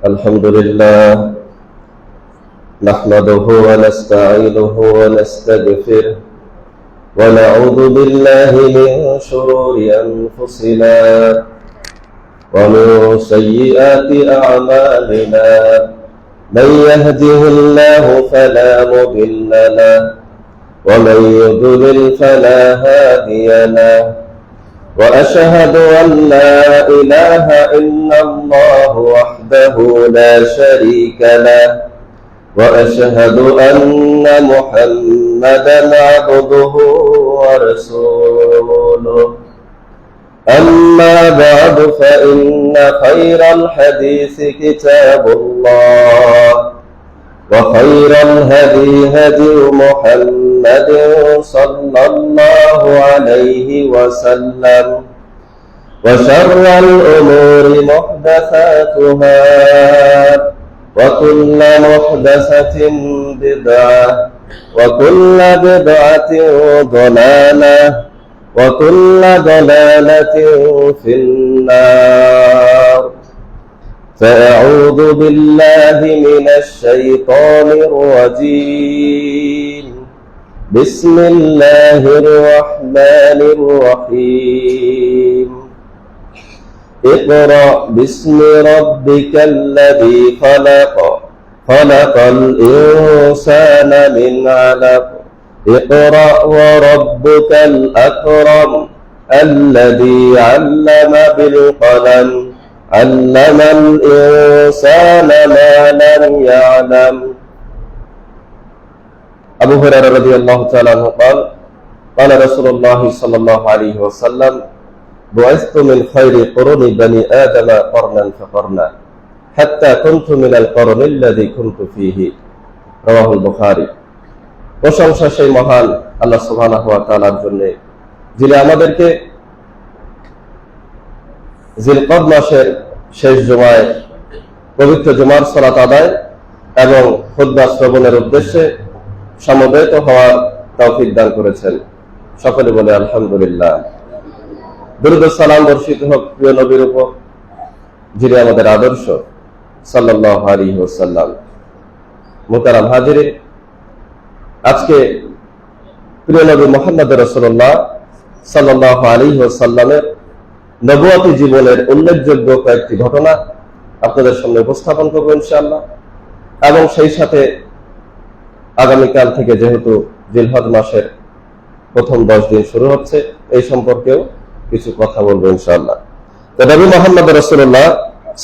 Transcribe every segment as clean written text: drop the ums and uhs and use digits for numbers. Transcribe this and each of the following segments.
আলহামদুলিল্লাহ নাহমাদুহু ওয়া নাস্তাঈনুহু ওয়া নাস্তাগফিরুহ ওয়া নাউযু বিল্লাহি মিন শুরুরি আনফুসিনা ওয়া মিন সাইয়্যাতি আ'মালিনা মান ইয়াহদিহিল্লাহু ফালা মুদিল্লা লাহু ওয়া মান ইউদ্লিল ফালা হাদিয়া লাহু وأشهد أن لا إله إلا الله وحده لا شريك له وأشهد أن محمدا عبده ورسوله أما بعد فإن خير الحديث كتاب الله وخير الهدي هدي محمد صلى الله عليه وسلم وشر الأمور محدثاتها وكل محدثة بدعة وكل بدعة ضلالة وكل ضلالة في النار فأعوذ بالله من الشيطان الرجيم بسم الله الرحمن الرحيم اقرأ باسم ربك الذي خلق خلق الإنسان من علق اقرأ وربك الأكرم الذي علم بالقلم علم الإنسان ما لم يعلم أبو هريرة رضي الله تعالى عنه قال قال رسول الله صلى الله عليه وسلم بعثت من خير قرون بني آدم قرنا فقرنا حتى كنت من القرن الذي كنت فيه رواه البخاري প্রশংসা সেই মহান আল্লাহ সুবহানাহু ওয়া তাআলার জন্য যিনি আমাদেরকে জিলকদ মাসের শেষ জুমায় পবিত্র জুমার সালাত আদায় এবং খুতবা শ্রবণের উদ্দেশ্যে সমবেত হওয়ার তৌফিক দান করেছেন। সকলে বলে আলহামদুলিল্লাহ। দুরূদ ও সালাম বর্ষিত হোক প্রিয় নবীর উপর, যিনি আমাদের আদর্শ সাল্লাল্লাহু আলাইহি ওয়াসাল্লাম। মুহতারাম হাজিরিন, আজকে প্রিয় নবী মুহাম্মদ রাসূলুল্লাহ সাল্লাল্লাহু আলাইহি ওয়াসাল্লামের নবুয়তি জীবনের উল্লেখযোগ্য কয়েকটি ঘটনা আপনাদের সামনে উপস্থাপন করব ইনশাআল্লাহ। এবং সেই সাথে আগামীকাল থেকে যেহেতু জিলহজ মাসের প্রথম 10 দিন শুরু হচ্ছে, এই সম্পর্কেও কিছু কথা বলবো ইনশাআল্লাহ। তো নবী মুহাম্মদ রাসূলুল্লাহ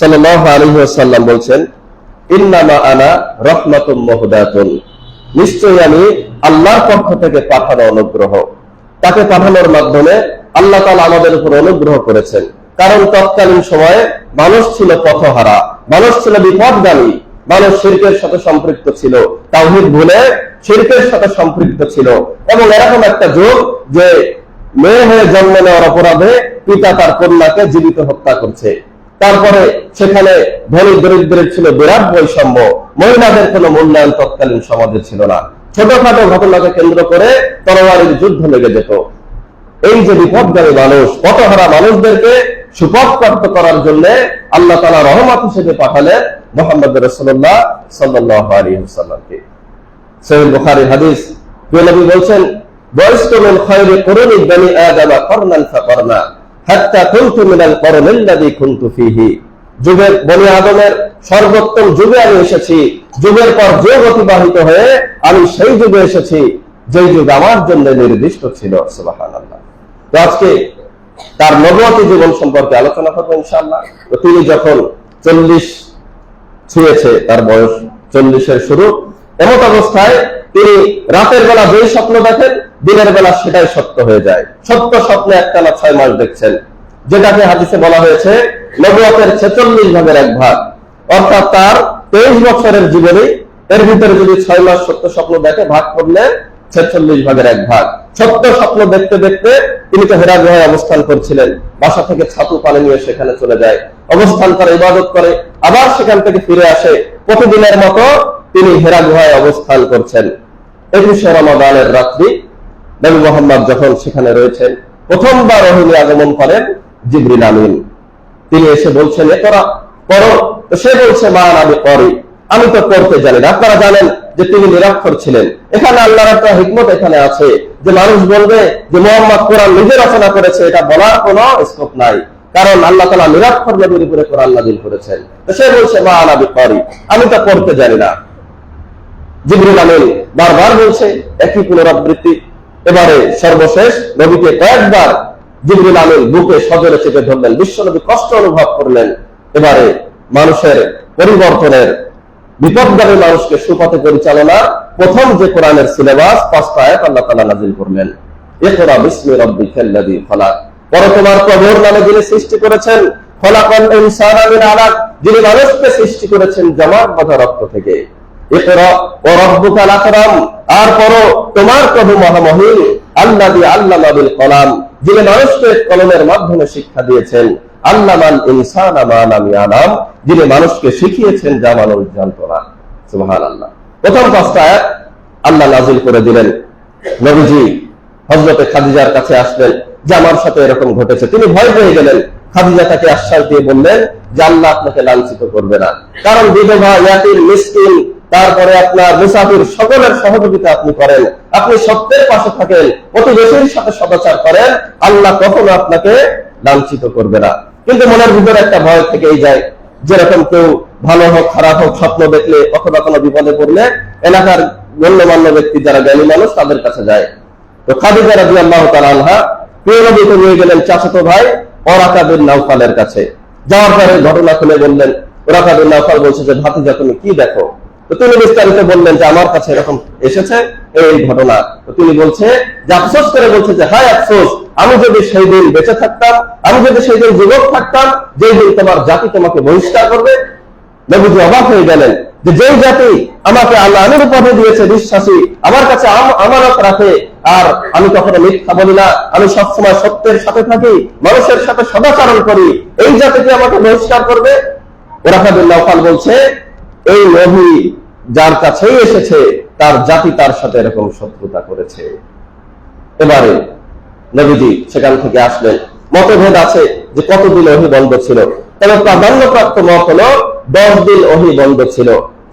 সাল্লাল্লাহু আলাইহি ওয়াসাল্লাম বলছেন, ইন্নামা আনা রাহমাতুম মুহদাতুন, নিশ্চয়ই আমি আল্লাহর পক্ষ থেকে পাঠানো অনুগ্রহ। তাকে পাঠানোর মাধ্যমে আল্লাহ তাআলা আমাদের উপর অনুগ্রহ করেছেন। কারণ তৎকালীন সময়ে মানুষ ছিল পথহারা, মানুষ ছিল বিপদগামী, মানুষ শিরকের সাথে সম্পৃক্ত ছিল, তাওহীদ ভুলে শিরকের সাথে সম্পৃক্ত ছিল। এবং এরকম একটা যুগ যে মেয়ে হয়ে জন্ম নেওয়ার অপরাধে পিতা তার কন্যাকে জীবিত হত্যা করছে। তারপরে সেখানে ধনী দরিদ্রের ছিল বিরাট বৈষম্য, মহিলাদের কোনো মূল্যায়ন তৎকালীন সমাজে ছিল না। ছোটখাটো ঘটনাকে কেন্দ্র করে তরবারির যুদ্ধ লেগে যেত। এই যে বিপদগামী মানুষ, পথহারা মানুষদেরকে সুপথ প্রাপ্ত করার জন্য আল্লাহ তাআলা রহমত হিসেবে পাঠালেন মুহাম্মদ রাসূলুল্লাহ সাল্লাল্লাহু আলাইহি ওয়াসাল্লামকে। সহিহ বুখারীর হাদিস, নবী বলছেন, বয়স্ত মিন খায়রি কুরুনি বনি আদম করনান ফাকরনা হাত্তা কুনতু মিনাল করনিল্লাযী কুনতু ফীহি। যুগের বনি আদমের সর্বোত্তম যুগে আমি এসেছি, যুগের পর যুগ অতিবাহিত হয়ে আমি সেই যুগে এসেছি যেই যুগ আমার জন্য নির্দিষ্ট ছিল। সুবহানাল্লাহ। তো আজকে তার নবুয়তি জীবন সম্পর্কে আলোচনা করবো ইনশাআল্লাহ। তো তিনি যখন 40 ছুঁয়েছে, তার বয়স 40-এর শুরু, এমত অবস্থায় তিনি রাতের বেলা যেই স্বপ্ন দেখেন, দিনের বেলা সেটাই সত্য হয়ে যায়। সত্য স্বপ্নে একটানা 6 মাস দেখছেন, যেটাকে হাদিসে বলা হয়েছে নবুয়তের 46 ভাগের 1 ভাগ। অর্থাৎ তার 23 বছরের জীবনে এর ভিতরে যদি 6 মাস সত্য স্বপ্ন দেখে, ভাগ করলে 46 ভাগের 1 ভাগ। সত্য স্বপ্ন দেখতে দেখতে তিনি তো হেরা গুহায় অবস্থান করছিলেন। বাসা থেকে ছাতু পানি নিয়ে সেখানে চলে যায়, অবস্থান করে, ইবাদত করে, আবার সেখান থেকে ফিরে আসে। প্রতিদিনের মতো তিনি হেরা গুহায় অবস্থান করছেন। 21শে রমাদানের রাত্রি নবী মুহাম্মদ যখন সেখানে রয়েছেন, প্রথমবার ওহী আগমন করেন জিবরিল আমিন। তিনি এসে বলছেন, এরা পড়ো। তো সে বলছে, মা আমি পড়ি, আমি তো পড়তে জানি না। আপনারা জানেন যে তিনি নিরক্ষর ছিলেন। এখানে আল্লাহর একটা হিকমত এখানে আছে যে মানুষ বলবে যে মুহাম্মদ কোরআন নিজে রচনা করেছে, এটা বলার কোনো স্কোপ নাই, কারণ আল্লাহ তাআলা নিরক্ষর নবীর উপরে কোরআন নাযিল করেছেন। তো সে বলছে, মা আমি পড়ি, আমি তো পড়তে জানি না। জিবরিল আমিন বারবার বলছে, একই পুনরাবৃত্তি। এবারে সর্বশেষ নবীকে কয়েকবার জিবরিল আমিন বুকে সজোরে চেপে ধরলেন। বিশ্বনবী কষ্ট অনুভব করলেন। এবারে মানুষের পরিবর্তনের, বিপদগামী মানুষকে সুপথে পরিচালনার প্রথম যে কোরআনের সিলেবাস 5টা আয়াত আল্লাহ তাআলা নাযিল করলেন। ইকরা বিসমি রাব্বিকাল্লাযী খালাক, পরে তোমার প্রভুর নামে যিনি সৃষ্টি করেছেন, খলাকাল ইনসানা মিন আলাক, যিনি মানুষকে সৃষ্টি করেছেন জমাট বাঁধা রক্ত থেকে। ইকরা ওয়া রাব্বুকাল আকরাম, আর পড়ো তোমার প্রভু মহামহিম, আল্লাযী আল্লামা বিল কলাম, যিনি মানুষকে কলমের মাধ্যমে শিক্ষা দিয়েছেন। আল্লামাল ইনসানা মা লাম ইয়ালাম, যিনি মানুষকে শিখিয়েছেন যা মানুষ জানত না। সুবহানাল্লাহ। প্রথম 5টা আয়াত আল্লাহ নাযিল করে দিলেন। নবীজি হযরতে খাদিজার কাছে আসলেন যে আমার সাথে এরকম ঘটেছে। তিনি ভয় পেয়ে গেলেন। খাদিজা তাকে আশ্বাস দিয়ে বললেন যে আল্লাহ আপনাকে লাঞ্ছিত করবে না, কারণ বিধবা, ইয়াতীম, মিসকিন, তারপরে আপনার মুসাফির, সকলের সহযোগিতা আপনি করেন, আপনি সত্যের পাশে থাকেন, প্রতিবেশীর সাথে সদাচার করেন, আল্লাহ কখনো আপনাকে লাঞ্ছিত করবে না। কিন্তু মনের ভিতরে একটা ভয় থেকেই যায়। যেরকম কেউ ভালো হোক খারাপ হোক স্বপ্ন দেখলে অথবা কোনো বিপদে পড়লে এলাকার গণ্যমান্য ব্যক্তি যারা জ্ঞানী মানুষ তাদের কাছে যায়। তো খাদিজা রাদিয়াল্লাহু তাআলা আনহা প্রিয় নবীকে নিয়ে গেলেন চাচাতো ভাই ওরাকা বিন নাওফালের কাছে। যাওয়ার পরে ঘটনা খুলে বললেন। ওরাকা বিন নাওফাল বলছে যে ভাতিজা তুমি কি দেখো? তো তিনি বিস্তারিত বললেন যে আমার কাছে এরকম এসেছে এই ঘটনা। তো তিনি বলছে যে আফসোস করে বলছে যে হায় আফসোস, আমি যদি সেই দিন বেঁচে থাকতাম, আমি যদি সেই দিন যুবক থাকতাম, যেই দিন তোমার জাতি তোমাকে বহিষ্কার করবে। নবীজি অবাক হয়ে গেলেন যে যেই জাতি আমাকে আল্লাহ পথে দিয়েছে, বিশ্বাসী, আমার কাছে আমানত রাখে, আর আমি কখনো মিথ্যা বলি না, আমি সবসময় সত্যের সাথে থাকি, মানুষের সাথে সদাচরণ করি, এই জাতিকে আমাকে বহিষ্কার করবে। ওরাকা বিন নাওফাল বলছে এই নবী যার কাছেই এসেছে তার জাতি তার সাথে এরকম শত্রুতা করেছে। এবারে নবীজি সেখান থেকে আসলেন। মতভেদ আছে যে কতদিন ওহী বন্ধ ছিল, তবে প্রাধান্যপ্রাপ্ত মত হলো 10 দিন ওহী বন্ধ ছিল।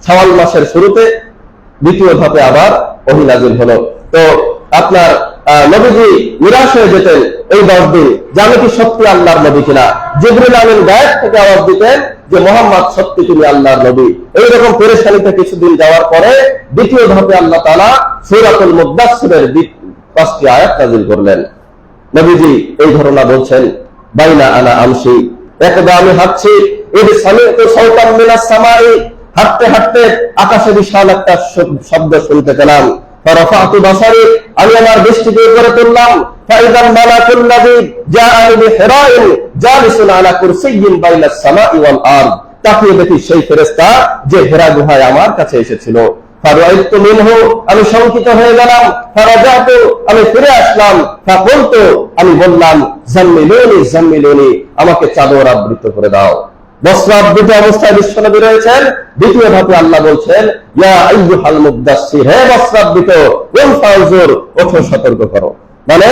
শাওয়াল মাসের শুরুতে দ্বিতীয় ধাপে আবার ওহী নাযিল হলো। তো আপনার নবীজি নিরাশ হয়ে যেতেন এই 10 দিন যে আমি কি সত্যি আল্লাহর নবী কিনা। জিবরিল আমিন গায়েব থেকে আওয়াজ দিতেন যে মুহাম্মদ সত্যি তুমি আল্লাহর নবী। এইরকম পেরেশানিতে কিছুদিন যাওয়ার পরে দ্বিতীয় ধাপে আল্লাহ তাআলা সূরাতুল মুদ্দাসসিরের 5টি আয়াত নাযিল করলেন। নবীজি এই ঘটনা বলছেন, বাইনা আনা আমশি, একদা আমি হাঁটছি, ইদ সামি'তু সাওতাম মিনাস সামাই, হাঁটতে হাঁটতে আকাশে বিশাল একটা শব্দ শুনতে পেলাম। ফারাফাতু বাসারি, আমি আমার দৃষ্টিকে উপরে তুললাম। ফাইদাল মালাকুল লাযী জাআনি বিহিরাইন জালিসুন আলা কুরসিয়্যিন বাইনাস সামাই ওয়াল আরদ, তাকিয়ে দেখি সেই ফেরেশতা যে হেরা গুহায় আমার কাছে এসেছিল। ফারাইতু মিনহু, আমি শঙ্কিত হয়ে গেলাম। ফারাজাতু, আমি ফিরে আসলাম। ফাকুলতু, আমি বললাম জাম্মিলুনি জাম্মিলুনি, আমাকে চাদর আবৃত করে দাও। বস্ত্রাবৃত অবস্থায় বিশ্বনবী রয়েছেন। দ্বিতীয় ধাপে আল্লাহ বলছেন ইয়া আইয়ুহাল মুদ্দাসসির, হে বস্ত্রাবৃত, কুম ফাউজুর, ওঠো সতর্ক করো। মানে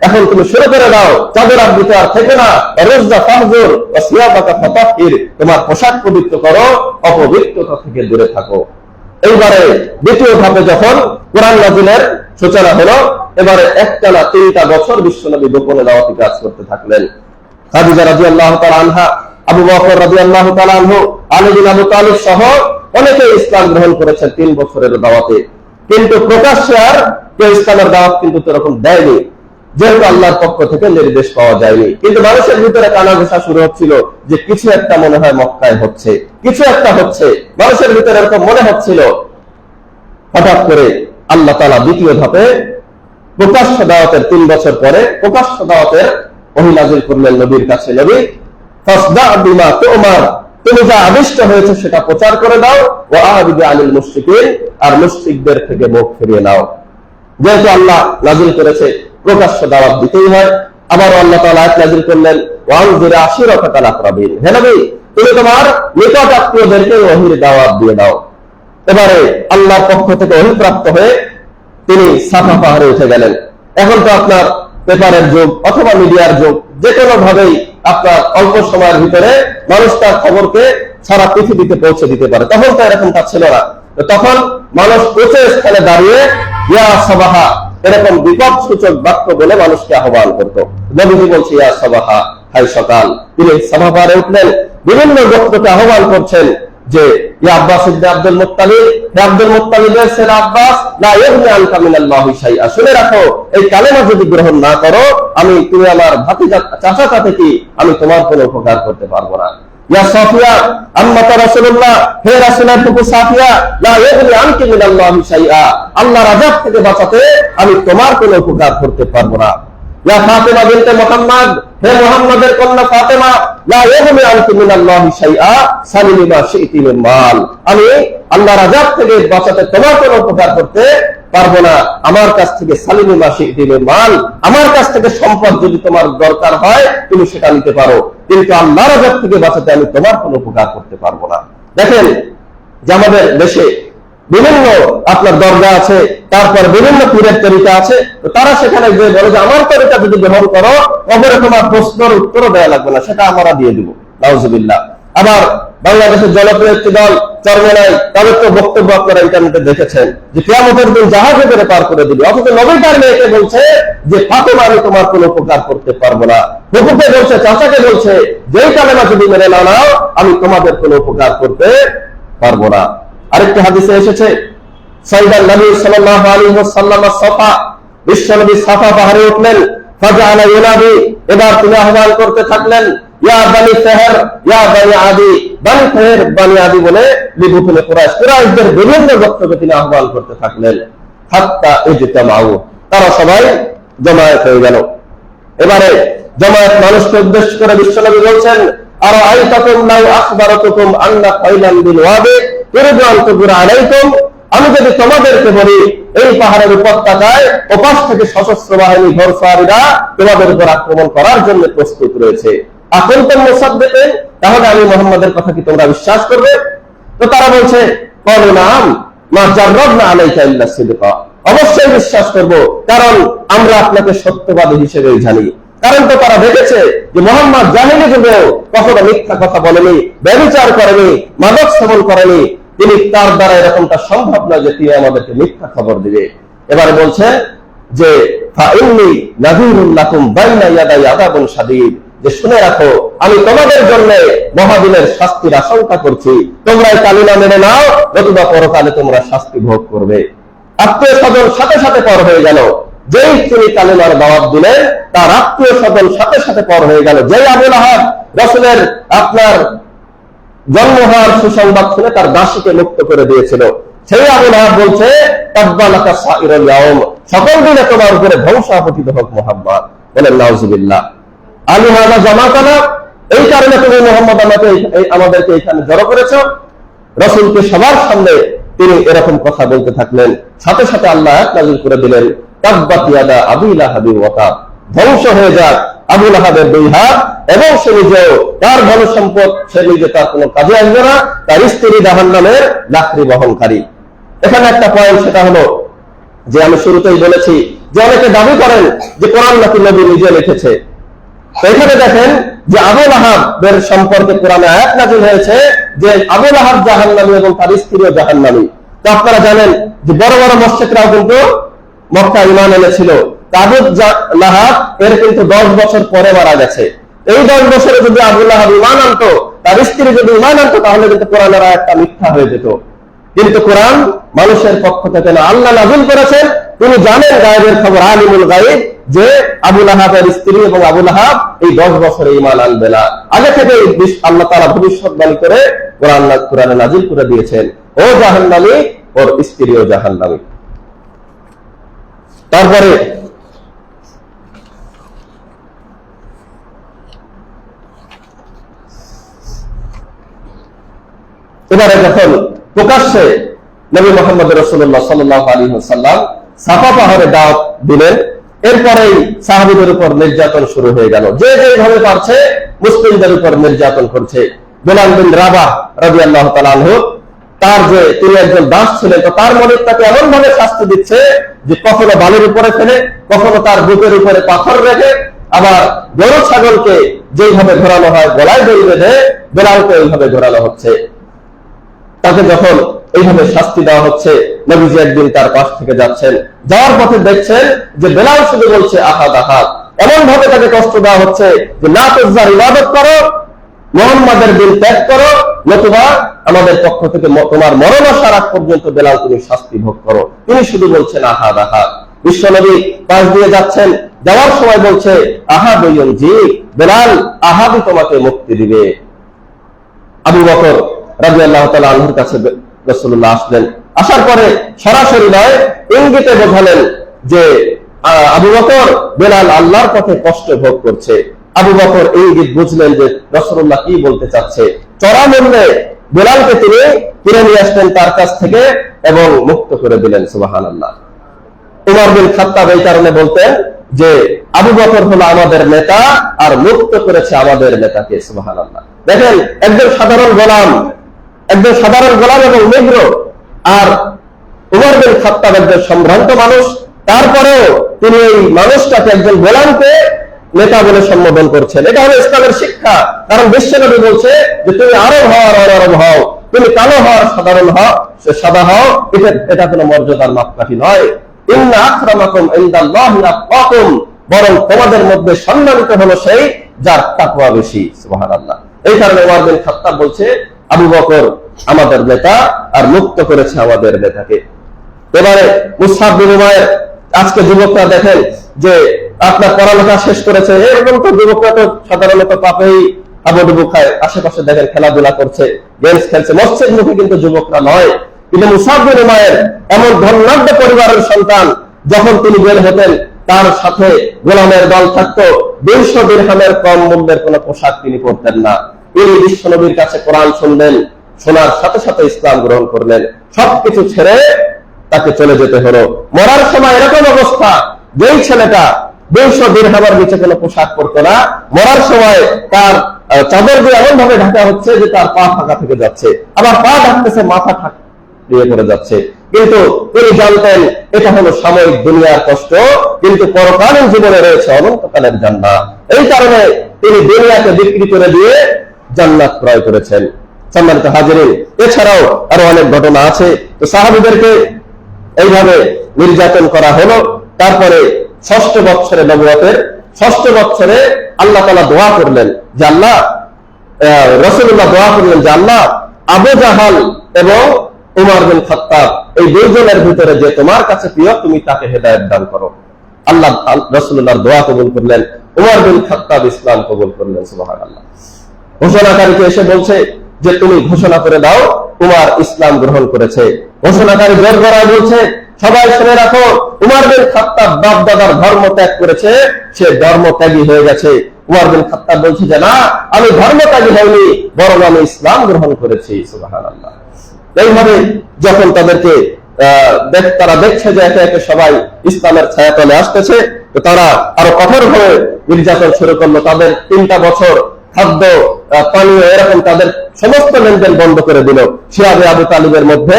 এখন তুমি শুরু করে দাও, চাদর আবৃত আর থেকে না। রুজা ফাহজুর ওয়া সিয়াবাকা ফাতাহির, তোমার পোশাক পবিত্র করো, অপবিত্রতা থেকে দূরে থাকো। এইবারে দ্বিতীয় ধাপে যখন কোরআন নাযিলের সূচনা হলো, এবারে একটানা 3টা বছর বিশ্বনবী গোপনে দাওয়াতি কাজ করতে থাকলেন। খাদিজা রাদিয়াল্লাহু তাআলা আনহা, আবু বকর রাদিয়াল্লাহু তাআলা আনহু, আলী বিন আবু তালিব সহ অনেকে ইসলাম গ্রহণ করেছেন 3 বছরের দাওয়াতে। কিন্তু প্রকাশ্যে আর কেউ ইসলামের দাওয়াত কিন্তু এরকম দেয়নি, যেহেতু আল্লাহর পক্ষ থেকে নির্দেশ পাওয়া যায়নি। কিন্তু মানুষের ভিতরে কানাঘুষা শুরু হচ্ছিল যে কিছু একটা মনে হয় মক্কায় হচ্ছে, কিছু একটা হচ্ছে, মানুষের ভিতরে এরকম মনে হচ্ছিল। হঠাৎ করে আল্লাহ তাআলা দ্বিতীয় ধাপে প্রকাশ্য দাওয়াতের 3 বছর পরে প্রকাশ্য দাওয়াতের ওহী নাযিল করলেন নবীর কাছে। নবী ফাসদা বিমা তুমার, তুমি যা আদিষ্ট হয়েছে সেটা প্রচার করে দাও। ওয়া আ'রিদ আনিল মুশরিকিন, আর মুশরিকদের থেকে মুখ ফিরিয়ে নাও। যেহেতু আল্লাহ নাজিল করেছে প্রকাশ্য দাওয়াত দিতেই হয়। আবার আল্লাহ তাআলা আয়াত নাজিল করলেন ওয়ানজির আশিরাতাকাল আকরাবিন, হে নবী তুমি তোমার নিকট আত্মীয়দেরকে ওহীর দাওয়াত দিয়ে দাও। এবারে আল্লাহর পক্ষ থেকে ওহী প্রাপ্ত হয়ে তিনি সাফা পাহাড়ে উঠে গেলেন। এখন তো আপনার পেপারের যুগ অথবা মিডিয়ার যুগ, যে কোনো ভাবেই আপনার অল্প সময়ের ভিতরে মানুষ তার খবরকে সারা পৃথিবীতে পৌঁছে দিতে পারে। তখন তো এরকমটা ছিল না। তখন মানুষ উচ্চ স্থানে দাঁড়িয়ে ইয়া সাবাহা এরকম বিপদ সূচক বাক্য বলে মানুষকে আহ্বান করত। নবীজি বলছে ইয়া সাবাহা, হাই সকাল। তিনি সাফা পাহাড়ে উঠলেন, বিভিন্ন গোত্রকে আহ্বান করছেন যে ইয়া আব্বাস ইবনে আব্দুল মুত্তালিব, হে আব্দুল মুত্তালিবের ছেলে আব্বাস, লা ইগনি আনকা মিনাল্লাহি শাইআ, শুনে রাখো এই কালেমা যদি গ্রহণ না করো তুমি আমার ভাতিজা চাচাটা থেকে আমি তোমার কোনো উপকার করতে পারবো না। ইয়া সাফিয়া আম্মাতা রাসূলুল্লাহ, হে রাসূলের ফুফু সাফিয়া, লা ইগনি আনকি মিনাল্লাহি শাইআ, আল্লাহর আযাব থেকে বাঁচাতে আমি তোমার কোনো উপকার করতে পারবো না। ইয়া ফাতিমা বিনতে মুহাম্মদ, হে মুহাম্মদের কন্যা ফাতেমা, লা ইগনি আনকি মিনাল্লাহি শাইআ সালিমি মা শি'তি মিন মাল, আমি আল্লাহর আযাব থেকে বাঁচাতে তোমার কোনো উপকার করতে পারবো না। আমার কাছ থেকে সালিমি মা শি'তি মিন মাল, আমার কাছ থেকে সম্পদ যদি তোমার দরকার হয় তুমি সেটা নিতে পারো, কিন্তু আল্লাহর আযাব থেকে বাঁচাতে আমি তোমার কোনো উপকার করতে পারবো না। দেখেন যে আমাদের দেশে বিভিন্ন আপনার দরগা আছে, তারপর বিভিন্ন পীরের তরিকা আছে, তারা সেখানে যে বলে যে আমার তরিকা যদি গ্রহণ করো কবরে তোমার প্রশ্নের উত্তরও দেওয়া লাগবে না, সেটা আমরা দিয়ে দিব, নাউজুবিল্লাহ। আবার বাংলাদেশের জনপ্রিয় একটি দল চরমোনাই, তাদের তো বক্তব্য আপনারা ইন্টারনেটে দেখেছেন যে কিয়ামতের দিন জাহাজে করে পার করে দিবে, অথচ নবী তার মেয়েকে বলছে যে ফাতেমা আমি তোমার কোনো উপকার করতে পারবো না। ফুফুকে বলছে, চাচাকে বলছে যেই কালেমা যদি মেনে না নাও আমি তোমাদের কোনো উপকার করতে পারবো না। আরেকটি হাদিসে এসেছে সাইয়েদুন নবী সাল্লাল্লাহু আলাইহি ওয়াসাল্লাম সাফা, বিশ্বনবী সাফা পাহাড়ে উঠলেন, ফাজাআলা ইউনাদি, এবার তিনি আহ্বান করতে থাকলেন ইয়া বানি ফাহর ইয়া বানি আদি, বানি ফাহর বানি আদি বলে লিবুতুল কুরাইশ, কুরাইশদের বিভিন্ন গোত্রকে তিনি আহ্বান করতে থাকলেন। হাত্তা ইজতামাউ, তারা সবাই জমায়েত হয়ে গেল। এবারে জমায়েত মানুষকে উদ্দেশ্য করে বিশ্বনবী বলছেন আর আইতাকুম লাউ আখবারাতুকুম আন্না ফাইলান বিল ওয়াদি ইরদু আন তুবরা আলাইকুম, আমি যদি তোমাদেরকে বলি এই পাহাড়ের উপত্যকায় ওপাশ থেকে সশস্ত্র বাহিনী ঘোড়সওয়ারিরা তোমাদের উপর আক্রমণ করার জন্য প্রস্তুত রয়েছে, এখন তো মুসাদ্দিকিন, তাহলে আমি মুহাম্মাদের কথা কি তোমরা বিশ্বাস করবে? তো তারা বলছে ক্বালু নাম মা জাররাবনা আলাইকা ইল্লা সিদকা, অবশ্যই বিশ্বাস করব, কারণ আমরা আপনাকে সত্যবাদী হিসেবেই জানি। কারণ তো তারা দেখেছে যে মুহাম্মদ জাহিলি যুগেও কখনো মিথ্যা কথা বলেনি, ব্যভিচার করেনি, মাদক সেবন করেনি, তিনি তার দ্বারা এরকমটা সম্ভব নয় যে তিনি আমাদেরকে মিথ্যা খবর দিবে। এবারে বলছে যে ফাইন্নী নাযীরুল লাকুম বাইনা ইয়াদাই আযাবুন শাদীদ, যে শুনে রাখো আমি তোমাদের জন্য মহাদিনের শাস্তির আশঙ্কা করছি, তোমরা এই কালিমা মেনে নাও নতুবা পরকালে তোমরা শাস্তি ভোগ করবে। আত্মীয় স্বজন সাথে সাথে পর হয়ে গেল, যেই তিনি কালিমার দাওয়াত দিলেন তার আত্মীয় স্বজন সাথে সাথে পর হয়ে গেল। যেই আবু লাহাব রাসূলের আপনার জন্ম হওয়ার সুসংবাদ শুনে তার দাসীকে মুক্ত করে দিয়েছিল, সেই আবু লাহাব বলছে তাব্বালাকা সাইরুল ইয়াউম, সকল দিনে তোমার উপরে ধ্বংস আপতিত হোক মুহাম্মদ। বলেন নাউজুবিল্লাহ। আলী হাযা জামাতানা, এই কারণে তুমি মুহাম্মদ আমাদেরকে এখানে জড়ো করেছো। রাসূলকে সবার সামনে তিনি এরকম কথা বলতে থাকলেন, সাথে সাথে আল্লাহ আয়াত নাযিল করে দিলেন তাব্বাত ইয়াদা আবি লাহাবি ওয়া তাব, ধ্বংস হয়ে যাক আবু লাহাবের দুই হাত, এবং সে নিজেও তার ধন সম্পদ সে নিজে তার কোনো কাজে আসবে না, তার স্ত্রী জাহান্নামের লাকড়ি বহনকারী। এখানে একটা পয়েন্ট, সেটা হলো যে আমি শুরুতেই বলেছি যে অনেকে দাবি করেন যে কোরআন নাকি নবী নিজে লিখেছে। তো এখানে দেখেন যে আবু লাহাবের সম্পর্কে কোরআনে আয়াত নাযিল হয়েছে যে আবু লাহাব জাহান্নামী এবং তার স্ত্রীও জাহান্নামী। তো আপনারা জানেন যে বড় বড় মুশরিকরাও কিন্তু মক্কা ঈমান এনেছিল। আবু লাহাব এর কিন্তু 10 বছর পরে মারা গেছে। এই 10 বছরে যদি আবু লাহাব ঈমান আনতো, তার স্ত্রী যদি ঈমান আনতো, তাহলে কিন্তু কোরআনের আয়াতটা মিথ্যা হয়ে যেত। কিন্তু কোরআন মানুষের পক্ষ থেকে না, আল্লাহ নাযিল করেছেন, তিনি জানেন গায়েবের খবর, আলিমুল গায়ব, যে আবু লাহাবের স্ত্রী এবং আবু লাহাব এই 10 বছরে ঈমান আনবে না। আগে থেকে আল্লাহ তাআলা ভবিষ্যৎবাণী করে কোরআনে নাযিল করে দিয়েছেন, ও জাহান্নামী, ওর স্ত্রীও জাহান্নামী। তারপরে এবারে যখন প্রকাশ্যে নবী মুহাম্মদ রাসূলুল্লাহ সাল্লাল্লাহু আলাইহি ওয়াসাল্লাম সাফা পাহাড়ে দাওয়াত দিলেন। এরপরেই সাহাবীদের উপর নির্যাতন শুরু হয়ে গেল। যে যেভাবে পারছে মুসলিমদের উপর নির্যাতন করছে। বেলাল বিন রাবাহ রাদিয়াল্লাহু তাআলা আনহু, তার যে তিনি একজন দাস ছিলেন, তো তার মনে তাকে এমন ভাবে শাস্তি দিচ্ছে যে কখনো বালির উপরে ফেলে, কখনো তার বুকের উপরে পাথর রেখে, আবার গরু ছাগলকে যেইভাবে ঘোরানো হয় গলায় দড়ি বেঁধে বেলালকে ওইভাবে ঘোরানো হচ্ছে। তাকে যখন এইভাবে শাস্তি দেওয়া হচ্ছে, নবীজি একদিন তার পাশ থেকে যাচ্ছেন, যাওয়ার পথে দেখছেন যে বেলাল শুধু বলছে আহাদ আহাদ। এমন ভাবে তাকে কষ্ট দেওয়া হচ্ছে যে না তুজ্জার ইবাদত করো, মুহাম্মাদের দিন ত্যাগ করো, নতুবা আমাদের পক্ষ থেকে তোমার মরণ আসার আগ পর্যন্ত বেলাল তুমি শাস্তি ভোগ করো। তিনি শুধু বলছেন আহাদ আহাদ। বিশ্বনবী পাশ দিয়ে যাচ্ছেন, যাওয়ার সময় বলছে আহাদ জি, বেলাল আহাদই তোমাকে মুক্তি দিবে। আবু বকর রাদিয়াল্লাহু তাআলা আনহুর কাছে রাসূলুল্লাহ আসলেন। আসার পরে সরাসরি নয়, ইঙ্গিতে বোঝালেন যে আবু বকর, বেলাল আল্লাহর পথে কষ্ট ভোগ করছে। আবু বকর ইঙ্গিত বুঝলেন যে রাসূলুল্লাহ কি বলতে চাচ্ছে। চড়া মূল্যে বেলালকে তিনি কিনে নিয়ে আসলেন তার কাছ থেকে এবং মুক্ত করে দিলেন। সুবহানাল্লাহ। উমর বিন খাত্তাব এই কারণে বলতেন যে আবু বকর হলো আমাদের নেতা আর মুক্ত করেছে আমাদের নেতাকে। সুবহানাল্লাহ। দেখেন, একজন সাধারণ গোলাম এবং নিগ্র, আর উমর বিন খাত্তাব একজন সম্ভ্রান্ত মানুষ, তারপরেও তিনি এই মানুষটাকে, একজন গোলামকে নেতা বলে সম্বোধন করছেন। এটা হলো ইসলামের শিক্ষা। কারণ বিশ্বনবী বলছে যে তুমি আরব হও আর অনারব হও, তুমি কালো হও আর সাধারণ হও, সাদা হও, এটা কোনো মর্যাদার মাপকাঠি নয়। ইন্না আকরামাকুম ইনদাল্লাহি আতকাকুম, বরং তোমাদের মধ্যে সম্মানিত হলো সেই যার তাকওয়া বেশি। সুবহানাল্লাহ। এই কারণে উমর বিন খাত্তাব বলছে আবু বকর আমাদের নেতা আর মুক্ত করেছে আমাদের নেতাকে। এবারে মুসআব বিন উমাইর, আজকে যুবকরা দেখেন যে আপনার পড়ালেখা শেষ করেছে, এরকম তো যুবকরা তো সাধারণত পাপেই হাবুডুবু খায়। আশেপাশে দেখেন খেলাধুলা করছে, গেমস খেলছে, মসজিদ মুখী কিন্তু যুবকরা নয়। কিন্তু মুসআব বিন উমাইর এমন ধনাঢ্য পরিবারের সন্তান, যখন তিনি বের হতেন তার সাথে গোলামের দল থাকতো। 200 দিরহামের কম মূল্যের কোন পোশাক তিনি পরতেন না। তিনি বিশ্বনবীর কাছে কোরআন শুনলেন, শোনার সাথে সাথে ইসলাম গ্রহণ করলেন। সবকিছু ছেড়ে তাকে চলে যেতে হলো। মরার সময় এরকম অবস্থা, যেই ছেলেটা 200 দিরহামের নিচে কোনো পোশাক পরতো না, মরার সময় তার চাদর দিয়ে এমন ভাবে ঢাকা হচ্ছে যে তার পা ফাঁকা থেকে যাচ্ছে, আবার পা ঢাকতেছে, মাথা দিয়ে পড়ে যাচ্ছে। কিন্তু তিনি জানতেন এটা হলো সাময়িক দুনিয়ার কষ্ট, কিন্তু পরকালীন জীবনে রয়েছে অনন্তকালের জান্নাত। এই কারণে তিনি দুনিয়াকে বিক্রি করে দিয়ে জান্নাত ক্রয় করেছেন। সম্মানিত হাজিরিন, এছাড়াও আরো অনেক ঘটনা আছে। তো সাহাবীদেরকে এইভাবে নির্যাতন করা হলো। তারপরে 6ষ্ঠ বছরে, নবুয়তের 6ষ্ঠ বছরে আল্লাহ তাআলা দোয়া করলেন যে আল্লাহ, রাসূলুল্লাহ দোয়া করলেন যে আল্লাহ, আবু জাহাল এবং উমর বিন খাত্তাব এই দুইজনের ভিতরে যে তোমার কাছে প্রিয়, তুমি তাকে হেদায়েত দান করো। আল্লাহ রাসূলুল্লাহর দোয়া কবুল করলেন। উমর বিন খাত্তাব ইসলাম কবুল করলেন। সুবহানাল্লাহ। ঘোষণাকারীকে এসে বলছে যে তুমি ঘোষণা করে দাও উমর ইসলাম গ্রহণ করেছে। ঘোষণাকারী জোর গলায় বলছে সবাই শুনে রাখো, উমর বিন খাত্তাব বাপ দাদার ধর্ম ত্যাগ করেছে, সে ধর্ম ত্যাগী হয়ে গেছে। উমর বিন খাত্তাব বলছে যে না, আমি ধর্ম ত্যাগী হইনি, বরং আমি ইসলাম গ্রহণ করেছি। সুবহানাল্লাহ। এইভাবে যখন তাদেরকে তারা দেখছে যে একে একে সবাই ইসলামের ছায়াতলে আসতেছে, তো তারা আরো কঠোরভাবে নির্যাতন শুরু করলো। তাদের 3টা বছর খাদ্য, পানীয়, এরকম তাদের সমস্ত লেনদেন বন্ধ করে দিল। শিয়াবে আবু তালিবের মধ্যে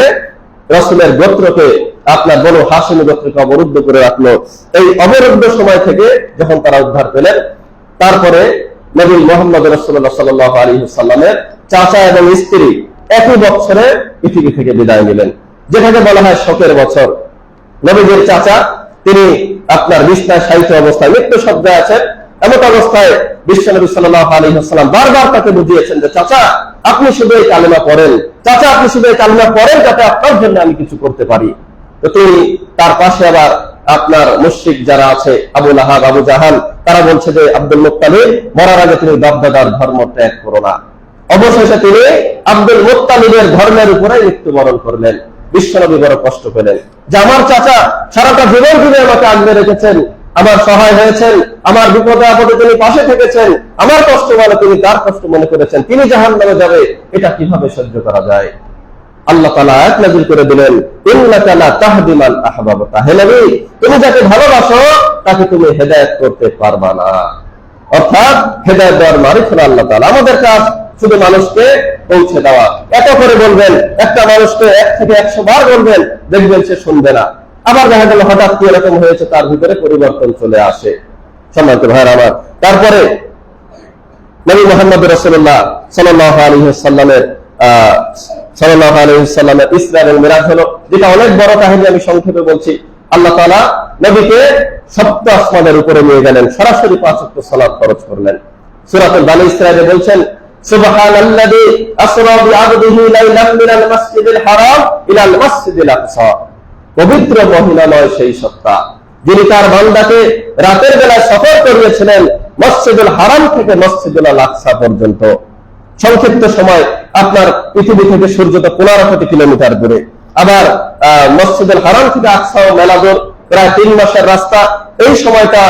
রাসূলের গোত্রকে, আপনার বনু হাশিমি গোত্রকে অবরুদ্ধ করে রাখলো। এই অবরুদ্ধ সময় থেকে যখন তারা উদ্ধার পেলেন, তারপরে নবী মুহাম্মদ রাসূলুল্লাহ সাল্লাল্লাহু আলাইহি ওয়াসাল্লামের চাচা এবং স্ত্রী একই বছরে পৃথিবী থেকে বিদায় নিলেন, যেটাকে বলা হয় শোকের বছর। নবীজির চাচা, তিনি আপনার বিছনায় শায়িত অবস্থায়, মৃত্যু শয্যায় আছেন। এমন অবস্থায় বিশ্বনবী সাল্লাল্লাহু আলাইহি ওয়াসাল্লাম বারবার তাকে বুঝিয়েছেন যে চাচা, আপনি শুধু এই কালেমা পড়েন, চাচা আপনি শুধু এই কালেমা পড়েন, যাতে আপনার জন্য আমি কিছু করতে পারি। তো তিনি, তার পাশে আবার আপনার মুশরিক যারা আছে, আবু লাহাব, আবু জাহাল, তারা বলছে যে আব্দুল মুত্তালিব মরার আগে তুমি বাপ-দাদার ধর্ম ত্যাগ করো না। অবশেষে তিনি আব্দুল মুত্তালিবের ধর্মের উপরে মৃত্যুবরণ করলেন। বিশ্বনবী বড় কষ্ট পেলেন যে আমার চাচা সারাটা জীবন জুড়ে আমাকে আগলে রেখেছেন, আমার সহায় হয়েছেন, আমার বিপদে আপদে তিনি পাশে থেকেছেন, আমার কষ্ট বলে তিনি তার কষ্ট মনে করেছেন, তিনি জাহান্নামে যাবে, এটা কিভাবে সহ্য করা যায়? আল্লাহ তাআলা আয়াত নাযিল করে দিলেন, ইন্নাকা লা তাহদি মান আহবাবতা, হে নবী তুমি যাকে ভালোবাসো তাকে তুমি হেদায়েত করতে পারবা না। অর্থাৎ হেদায়েত দেওয়ার মালিক হলো আল্লাহ তাআলা। আমাদের কাজ শুধু মানুষকে পৌঁছে দেওয়া। এত করে বলবেন, একটা মানুষকে 1 থেকে 100 বার বলবেন, দেখবেন সে শুনবে না। আবার দেখা গেল হঠাৎ কি এরকম হয়েছে, তার ভিতরে পরিবর্তন চলে আসে। সম্মানিত ভাইরা আমার, তারপরে নবী মুহাম্মদ রাসূলুল্লাহ সাল্লাল্লাহু আলাইহি ওয়াসাল্লামের ইসরা এবং মিরাজ হলো, যেটা অনেক বড় কাহিনী, আমি সংক্ষেপে বলছি। আল্লাহ তাআলা নবীকে সপ্ত আসমানের উপরে নিয়ে গেলেন, সরাসরি 5 ওয়াক্ত সালাত ফরজ করলেন। সূরাতুল বানী ইসরাঈলে বলছেন, সুবহানাল্লাযী আসরা বিআবদিহি লাইলাম মিনাল মাসজিদিল হারাম ইলাল মাসজিদিল আকসা, পবিত্র মহিমাময় সেই সত্তা যিনি তার বান্দাকে রাতের বেলায় সফর করিয়েছিলেন মসজিদুল হারাম থেকে মসজিদুল আকসা পর্যন্ত। সংক্ষিপ্ত সময়, আপনার পৃথিবী থেকে সূর্য তো 15 কোটি কিলোমিটার দূরে, আবার মসজিদুল হারাম থেকে আকসা ও মেলাদুর প্রায় 3 মাসের রাস্তা। এই সময়টা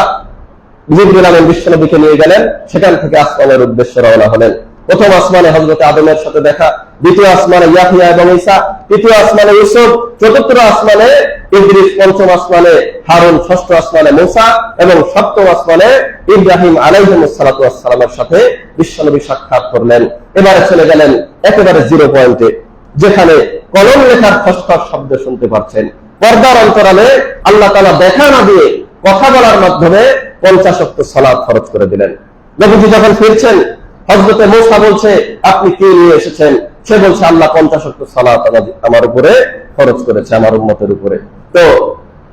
জিবরিল আমিন বিশ্বনবীকে নিয়ে গেলেন, সেখান থেকে আসমানের উদ্দেশ্যে রওনা হলেন। প্রথম আসমানে হযরত আদমের সাথে দেখা, দ্বিতীয় আসমানে ইয়াহইয়া এবং ঈসা, তৃতীয় আসমানে ইউসুফ, চতুর্থ আসমানে ইদ্রিস, পঞ্চম আসমানে হারুন, ষষ্ঠ আসমানে মূসা এবং সপ্তম আসমানে ইব্রাহিম আলাইহিস সালাতু ওয়াস সালামের সাথে বিশ্বনবী সাক্ষাৎ করলেন। এবারে চলে গেলেন একেবারে 0 পয়েন্টে, যেখানে কলম লেখার খসখস শব্দ শুনতে পাচ্ছেন। পর্দার অন্তরালে আল্লাহ তাআলা দেখা না দিয়ে কথা বলার মাধ্যমে 50 ওয়াক্ত সালাত ফরজ করে দিলেন। নবীজি যখন ফিরছেন, হযরতে মূসা বলছে, আপনি কি নিয়ে এসেছেন? সে বলছে, আল্লাহ 50 ওয়াক্ত সালাত আমার উপরে ফরজ করেছে, আমার উম্মতের উপরে। তো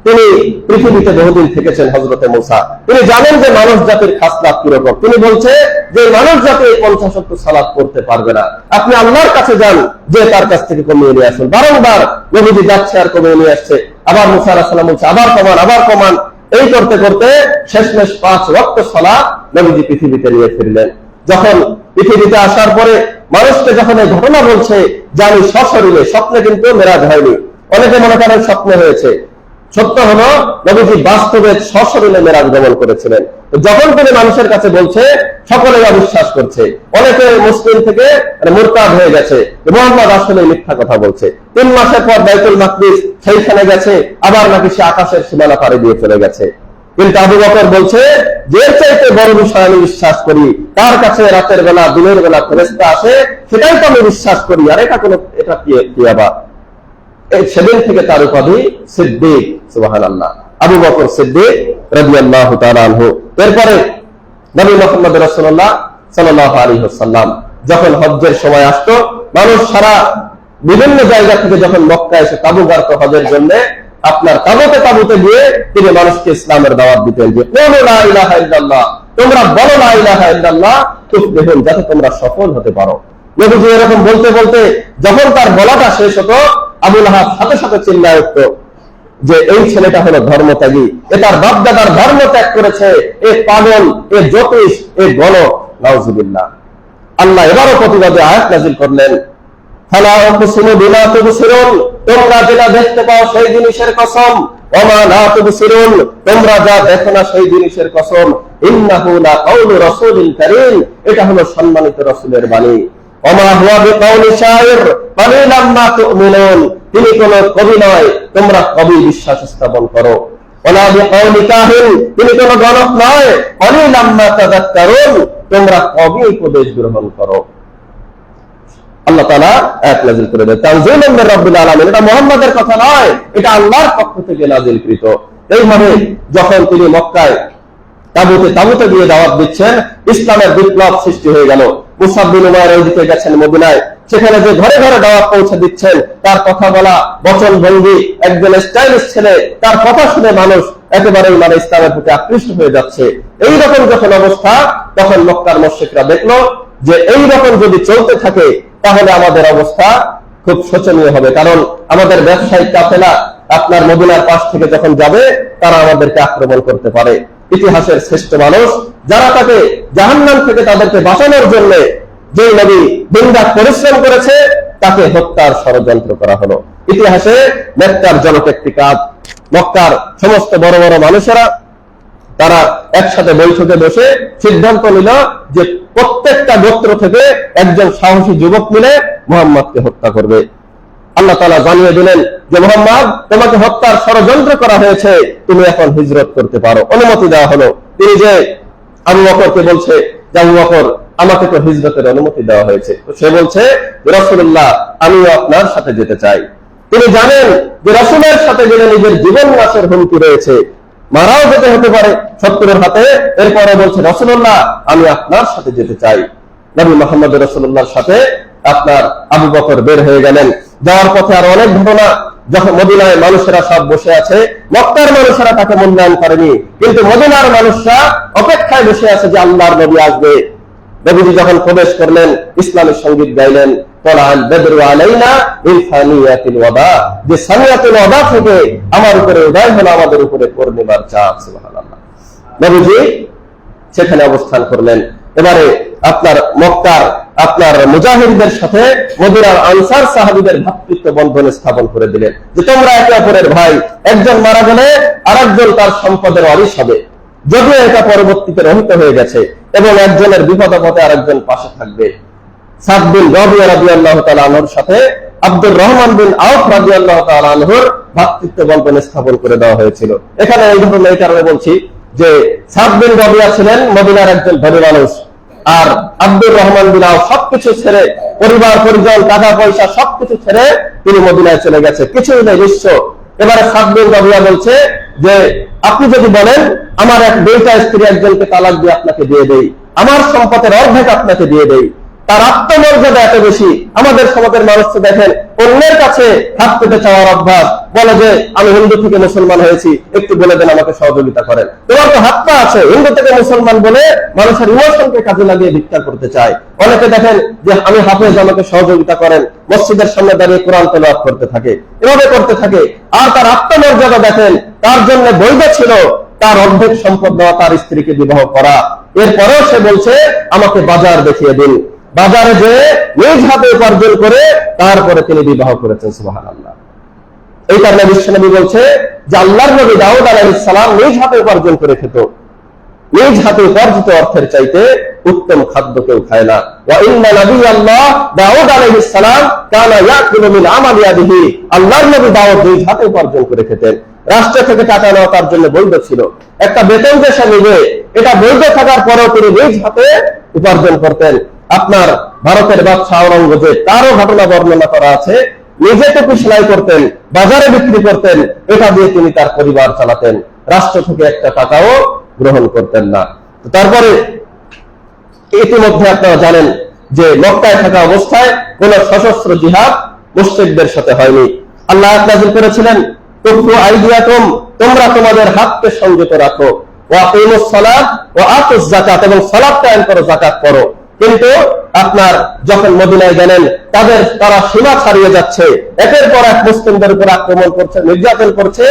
তিনি পৃথিবীতে বহুদিন থেকেছেন হযরতে মূসা, তিনি জানেন যে মানুষ জাতির খাসলাত কিরকম। তিনি বলছে যে মানুষ জাতি 50 ওয়াক্ত সালাত করতে পারবে না, আপনি আল্লাহর কাছে যান, যে তার কাছ থেকে কমিয়ে নিয়ে আসুন। বারংবার নবীজি যাচ্ছে আর কমিয়ে নিয়ে আসছে। আবার মূসা আলাইহিস সালাম বলছে, আবার কমান, আবার কমান। এই করতে করতে শেষমেশ 5 ওয়াক্ত সালাত নবীজি পৃথিবীতে নিয়ে ফিরলেন। যখন পৃথিবীতে আসার পরে মানুষকে যখন এই ঘটনা বলছে, জানি সশরীরে, স্বপ্নে কিন্তু মেরাজ হয়নি। অনেকে মনে করেন স্বপ্নে হয়েছে, সত্য হলো নবীজি বাস্তবে সশরীরে মেরাজ গমন করেছিলেন। যখন তিনি মানুষের কাছে বলছে, সকলেই অবিশ্বাস করছে। অনেকে মুসলিম থেকে মুরতাদ হয়ে গেছে, মুহাম্মদ আসলে মিথ্যা কথা বলছে। 3 মাসের পর বাইতুল মাকদিস সেইখানে গেছে, আবার নাকি সে আকাশের সীমানা পাড়ি দিয়ে চলে গেছে। কিন্তু আবু বকর বলছে, যে চাইতে বড় বিষয় আমি বিশ্বাস করি, তার কাছে রাতের বেলা দিনের বেলা ফেরেশতা আসে, সেটাই তো আমি বিশ্বাস করি। আর এটা কি আবার? সেদিন থেকে তার উপাধি সিদ্দিক। সুবহানাল্লাহ, আবু বকর সিদ্দিক রাদিয়াল্লাহু তাআলা আনহু। এরপরে নবী মুহাম্মদ রাসূলুল্লাহ সাল্লাল্লাহু আলাইহি ওয়াসাল্লাম যখন হজ্জের সময় আসতো, মানুষ সারা বিভিন্ন জায়গা থেকে যখন মক্কা এসে তাবু গাড়তো হজের জন্য, আপনার তাবুতে গিয়ে তিনি মানুষকে ইসলামের দাওয়াত দিতেন, যে কুলু লা ইলাহা ইল্লাল্লাহ, তোমরা বলো লা ইলাহা ইল্লাল্লাহ তুফলিহুন, যাতে তোমরা সফল হতে পারো। নবীজি এরকম বলতে বলতে যখন তার বলাটা শেষ হতো, আবু লাহাব সাথে সাথে চিল্লায় উঠতো যে এই ছেলেটা হলো ধর্মত্যাগী, এ তার বাপদাদার ধর্ম ত্যাগ করেছে, এ পাগল, এ জ্যোতিষ, এ গণক। নাউযুবিল্লাহ। আল্লাহ এবারও প্রতিবাদে আয়াত নাযিল করলেন, ফালা উকসিমু বিমা তুবসিরুন, তোমরা যেটা দেখতে পাও সেই জিনিসের কসম, ওমা লা তুবসিরুন, তোমরা যা দেখো না সেই জিনিসের কসম, ইন্নাহু লা কাউলু রাসূলিন কারীম, এটা হলো সম্মানিত রাসূলের বাণী। ওমা হুয়া বিকাউলি শায়ির কালিলাম মা তুমিনুন, তিনি কোন কবি নয়, তোমরা কবি বিশ্বাস স্থাপন করো। ওলা বিকাউলি কাহিন, তিনি কোন গণক নয়, কালিলাম মা তাযাক্কারুন, তোমরা কবি উপদেশ গ্রহণ করো। আল্লাহ তাআলা আয়াত নাযিল করে দেন, তানজিলুম মির রাব্বিল আলামিন, এটা মুহাম্মাদের কথা নয়, এটা আল্লাহর পক্ষ থেকে নাযিলকৃত। এইভাবে যখন তিনি মক্কায় তাবুতে গিয়ে দাওয়াত দিচ্ছেন, ইসলামের বিপ্লব সৃষ্টি হয়ে গেল। মুসআব বিন উমাইর ওইদিকে গেছেন মদিনায়, সেখানে যে ঘরে ঘরে দাওয়াত পৌঁছে দিচ্ছেন, তার কথা বলা, বচন ভঙ্গি, একজন স্টাইলিশ ছেলে, তার কথা শুনে মানুষ একেবারেই ইসলামের প্রতি আকৃষ্ট হয়ে যাচ্ছে। এইরকম যখন অবস্থা, তখন মক্কার মুশরিকরা দেখলো যে এই রকম যদি চলতে থাকে তাহলে আমাদের অবস্থা খুব শোচনীয় হবে। কারণ আমাদের ব্যবসায়িক কাফেলা আপনার মদিনার পাশ থেকে যখন যাবে, তারা আমাদেরকে আক্রমণ করতে পারে। ইতিহাসের শ্রেষ্ঠ মানুষ যারা তাকে জাহান্নাম থেকে তাদেরকে বাঁচানোর জন্য যে নবী দিনরাত পরিশ্রম করেছে, তাকে হত্যার ষড়যন্ত্র করা হলো। ইতিহাসে মক্কার জনক একটি কাজ, মক্কার সমস্ত বড় বড় মানুষেরা তারা একসাথে বৈঠকে বসে সিদ্ধান্ত নিল যে প্রত্যেকটা গোত্র থেকে একজন সাহসী যুবক মিলে মুহাম্মদকে হত্যা করবে। আল্লাহ তাআলা জানিয়ে দিলেন যে মুহাম্মদ, তোমাকে হত্যার ষড়যন্ত্র করা হয়েছে, তুমি এখন হিজরত করতে পারো। অনুমতি দেওয়া হলো। তিনি যে আবু বকরকে বলছে যে আবু বকর, আমাকে তো হিজরতের অনুমতি দেওয়া হয়েছে। সে বলছে, রাসূলুল্লাহ, আমিও আপনার সাথে যেতে চাই। তিনি জানেন যে রাসূলের সাথে গেলে নিজের জীবন নাশের হুমকি রয়েছে, মারাও যেতে হতে পারে শত্রুর হাতে। এরপরে বলছে, রাসূলুল্লাহ, আমি আপনার সাথে যেতে চাই। নবী মুহাম্মদ রাসূলুল্লাহর সাথে আপনার আবু বকর বের হয়ে গেলেন। যাওয়ার পথে আর অনেক ঘটনা। যখন মদিনায় মানুষেরা সব বসে আছে, মক্কার মানুষেরা তাকে মূল্যায়ন করেনি, কিন্তু মদিনার মানুষরা অপেক্ষায় বসে আছে যে আল্লাহর নবী আসবে। নবীজি যখন প্রবেশ করলেন, ইসলামের সঙ্গীত গাইলেন, তলাল বদরু আলাইনা মিন সানিয়াতিল ওয়াদা, যে সানিয়াতুল ওয়াদা থেকে আমার উপরে উদয় হলো আমাদের উপরে পূর্ণিমার চাঁদ। সুবহানাল্লাহ। নবীজি সেখানে অবস্থান করলেন। এবারে আপনার মক্কার আপনার মুজাহিদদের সাথে মদিনার আনসার সাহাবীদের ভ্রাতৃত্ব বন্ধন স্থাপন করে দিলেন যে তোমরা একে অপরের ভাই, একজন মারা গেলে আরেকজন তার সম্পদের ওয়ারিশ হবে। যদিও এটা পরবর্তীতে রহিত হয়ে গেছে এবং একজনের বিপদ আপদে আরেকজন পাশে থাকবে। সাদ বিন রাবিয়া রাদিয়াল্লাহু তাআলা আনহুর সাথে আব্দুর রহমান বিন আউফ রাদিয়াল্লাহু তাআলা আনহুর ভ্রাতৃত্ব বন্ধন স্থাপন করে দেওয়া হয়েছিল। এখানে এই ঘটনা এই কারণে বলছি যে সাদ বিন রাবিয়া ছিলেন মদিনার একজন ধনী মানুষ, আর আব্দুর রহমান বিন আউফ সবকিছু ছেড়ে, পরিবার পরিজন, টাকা পয়সা সবকিছু ছেড়ে তিনি মদিনায় চলে গেছে, কিছুই নেই, নিঃস্ব। এবারে সাদ বিন রাবিয়া বলছে যে আপনি যদি বলেন আমার দুইটা স্ত্রী, একজনকে তালাক দিয়ে আপনাকে দিয়ে দেই, আমার সম্পদের অর্ধেক আপনাকে দিয়ে দেই। তার আত্মমর্যাদা এত বেশি। আমাদের সমাজের মানুষ তো দেখেন অন্যের কাছে হাত পেতে চাওয়ার অভ্যাস, বলে যে আমি হিন্দু থেকে মুসলমান হয়েছি, একটু বলে দেন, আমাকে সহযোগিতা করেন। তোমার তো হাত পা আছে, হিন্দু থেকে মুসলমান বলে মানুষের ইমোশনকে কাজে লাগিয়ে ভিক্ষা করতে চায়। অনেকে দেখেন যে আমি হাফেজ, আমাকে সহযোগিতা করেন, মসজিদের সামনে দাঁড়িয়ে কোরআন তেলাওয়াত করতে থাকে, এভাবে করতে থাকে। আর তার আত্মমর্যাদা দেখেন, তার জন্য বৈধ ছিল তার অর্ধেক সম্পদ দেওয়া, তার স্ত্রীকে বিবাহ করা। এরপরেও সে বলছে আমাকে বাজার দেখিয়ে দিন। বাজারে যে নিজ হাতে উপার্জন করে তারপরে তিনি বিবাহ করেছেন। সুবহানাল্লাহ। এই কারণে বিশ্বনবী বলছে যে আল্লাহর নবী দাউদ আলাইহিস সালাম নিজ হাতে উপার্জন করে খেত। নিজ হাতে উপার্জিত অর্থের চাইতে উত্তম খাদ্য কেউ খায় না। ওয়া ইন্না নাবিয়াল্লাহ দাউদ আলাইহিস সালাম কানা ইয়াকুলু মিন আমালি ইয়াদিহি, আল্লাহর নবী দাউদ নিজ হাতে উপার্জন করে খেতেন। রাষ্ট্র থেকে টাকা নেওয়া তার জন্য বৈধ ছিল। একটা বেতন যে সে নিবে, এটা বৈধ থাকার পরেও তিনি নিজ হাতে উপার্জন করতেন। আপনার ভারতের বাদশাহ আওরঙ্গজেব, তারও ঘটনা বর্ণনা করা আছে। নিজে টুপি সেলাই করতেন, বাজারে বিক্রি করতেন, এটা দিয়ে তিনি তার পরিবার চালাতেন। রাষ্ট্র থেকে একটা টাকাও গ্রহণ করতেন না। তারপরে ইতিমধ্যে আপনারা জানেন যে মক্কায় থাকা অবস্থায় কোন সশস্ত্র জিহাদ মুশরিকদের সাথে হয়নি। আল্লাহ নাযিল করেছিলেন, কুফু আইদিয়াকুম, তোমরা তোমাদের হাতকে সংযত রাখো, ওয়া আকিমুস সালাত ওয়া আতুজ যাকাত, এবং সালাত কায়েম করো, যাকাত করো। কিন্তু আপনার যখন মদিনায় গেলেন, তারা সীমা ছাড়িয়ে যাচ্ছে, একের পর এক মুসলিমদের উপর আক্রমণ করছে, নির্যাতন করছে।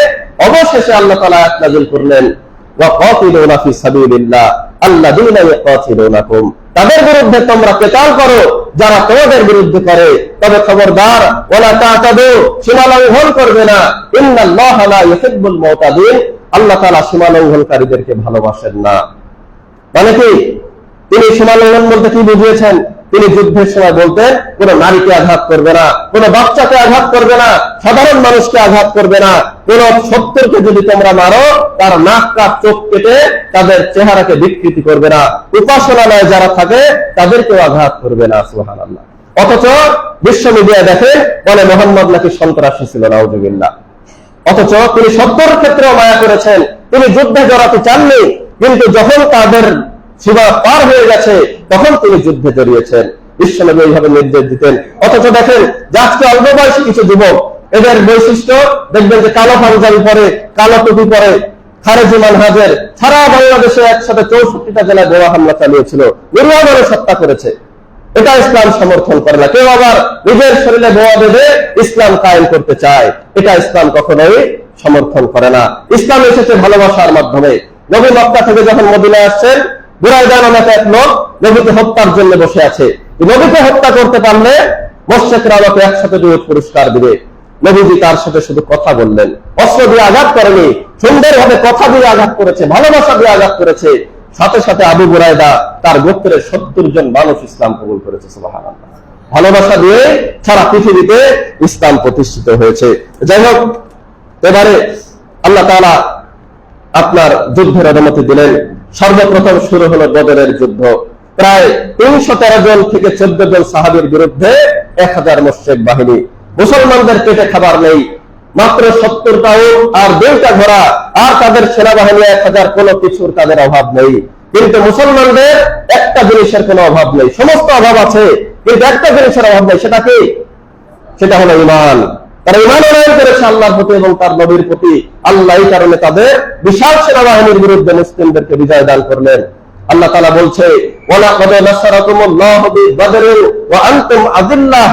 অবশেষে আল্লাহ তাআলা আয়াত নাযিল করলেন, ওয়া কাতিলুনা ফি সাবিলিল্লাহ আল্লাযীনা ইয়াকাতিলুনাকুম, তাদের বিরুদ্ধে তোমরা কিতাল করো যারা তোমাদের বিরুদ্ধে করে, তবে খবরদার ওয়ালা তাতাদু, সীমা লঙ্ঘন করবে না। ইন্নাল্লাহা লা ইউহিব্বুল মুতাদিন, আল্লাহ তাআলা সীমা লঙ্ঘনকারীদেরকে ভালোবাসেন না। মানে কি তিনি সীমা লঙ্ঘন বলতে কি বুঝিয়েছেন? তিনি যুদ্ধের সময় বলতেন কোন নারীকে আঘাত করবে না, কোন বাচ্চাকে আঘাত করবে না, সাধারণ মানুষকে আঘাত করবে না। কোন শত্রুকে যদি তোমরা মারো, তার নাক কান চোখ কেটে তাদের চেহারাকে বিকৃতি করবে না। উপাসনালয়ে যারা থাকে তাদেরকেও আঘাত করবে না। সুবহানাল্লাহ। অথচ বিশ্ব মিডিয়া দেখে বলে মুহাম্মদ নাকি সন্ত্রাসী ছিল, নাউযুবিল্লাহ। অথচ তিনি সত্যের ক্ষেত্রেও মায়া করেছেন, তিনি যুদ্ধে জড়াতে চাননি, কিন্তু যখন তাদের সীমা পার হয়ে গেছে তখন তিনি যুদ্ধে জড়িয়েছেন। বিশ্বনবী এইভাবে নির্দেশ দিতেন। অথচ দেখেন যে আজকে অল্প বয়সী কিছু যুবক, এদের বৈশিষ্ট্য দেখবেন যে কালো পাঞ্জাবি পরে, কালো টুপি পরে, খারেজি মানহাজের, সারা বাংলাদেশে একসাথে 64টা জেলায় বোমা হামলা চালিয়েছিল, নিরীহ মানুষ হত্যা করেছে। এটা ইসলাম সমর্থন করে না। কেউ আবার নিজের শরীরে বোমা বেঁধে ইসলাম কায়েম করতে চায়, এটা ইসলাম কখনোই সমর্থন করে না। ইসলাম এসেছে ভালোবাসার মাধ্যমে। নবী মক্কা থেকে যখন মদিনায় আসছেন, বুরাইদা নামক এক লোক নবীকে হত্যার জন্য বসে আছে। নবীকে হত্যা করতে পারলে মুশরিকরা আমাকে একসাথে দুই পুরস্কার দিবে। নবীজি তার সাথে শুধু কথা বললেন, অস্ত্র দিয়ে আঘাত করেনি, সুন্দরভাবে কথা দিয়ে আঘাত করেছে, ভালোবাসা দিয়ে আঘাত করেছে। সাথে সাথে আবু বুরাইদা তার গোত্রের 70 জন মানুষ ইসলাম কবুল করেছে। সুবহানাল্লাহ। ভালোবাসা দিয়ে সারা পৃথিবীতে ইসলাম প্রতিষ্ঠিত হয়েছে। যাই হোক, এবারে আল্লাহ তাআলা আপনার যুদ্ধের অনুমতি দিলেন। সর্বপ্রথম শুরু হলো বদরের যুদ্ধ। প্রায় 313 জন থেকে 14 জন সাহাবীর বিরুদ্ধে 1000 মুশরিক বাহিনী। মুসলমানদের পেটে খাবার নেই, মাত্র 70টা উট আর 2টা ঘোড়া, আর তাদের সেনাবাহিনী 1000, কোনো কিছুর তাদের অভাব নেই। কিন্তু মুসলমানদের একটা জিনিসের কোনো অভাব নেই, সমস্ত অভাব আছে, কিন্তু একটা জিনিসের অভাব নেই। সেটা কি? সেটা হলো ঈমান। তারা ঈমান আনয়ন করেছে আল্লাহর প্রতি এবং তার নবীর প্রতি। আল্লাহ এই কারণে তাদের বিশাল সেনাবাহিনীর বিরুদ্ধে মুসলিমদেরকে বিজয় দান করলেন। আল্লাহ তাআলা বলছে, ওয়ালাকাদ নাসারাকুমুল্লাহু বিবদরিন ওয়া আনতুম আযিল্লাহ,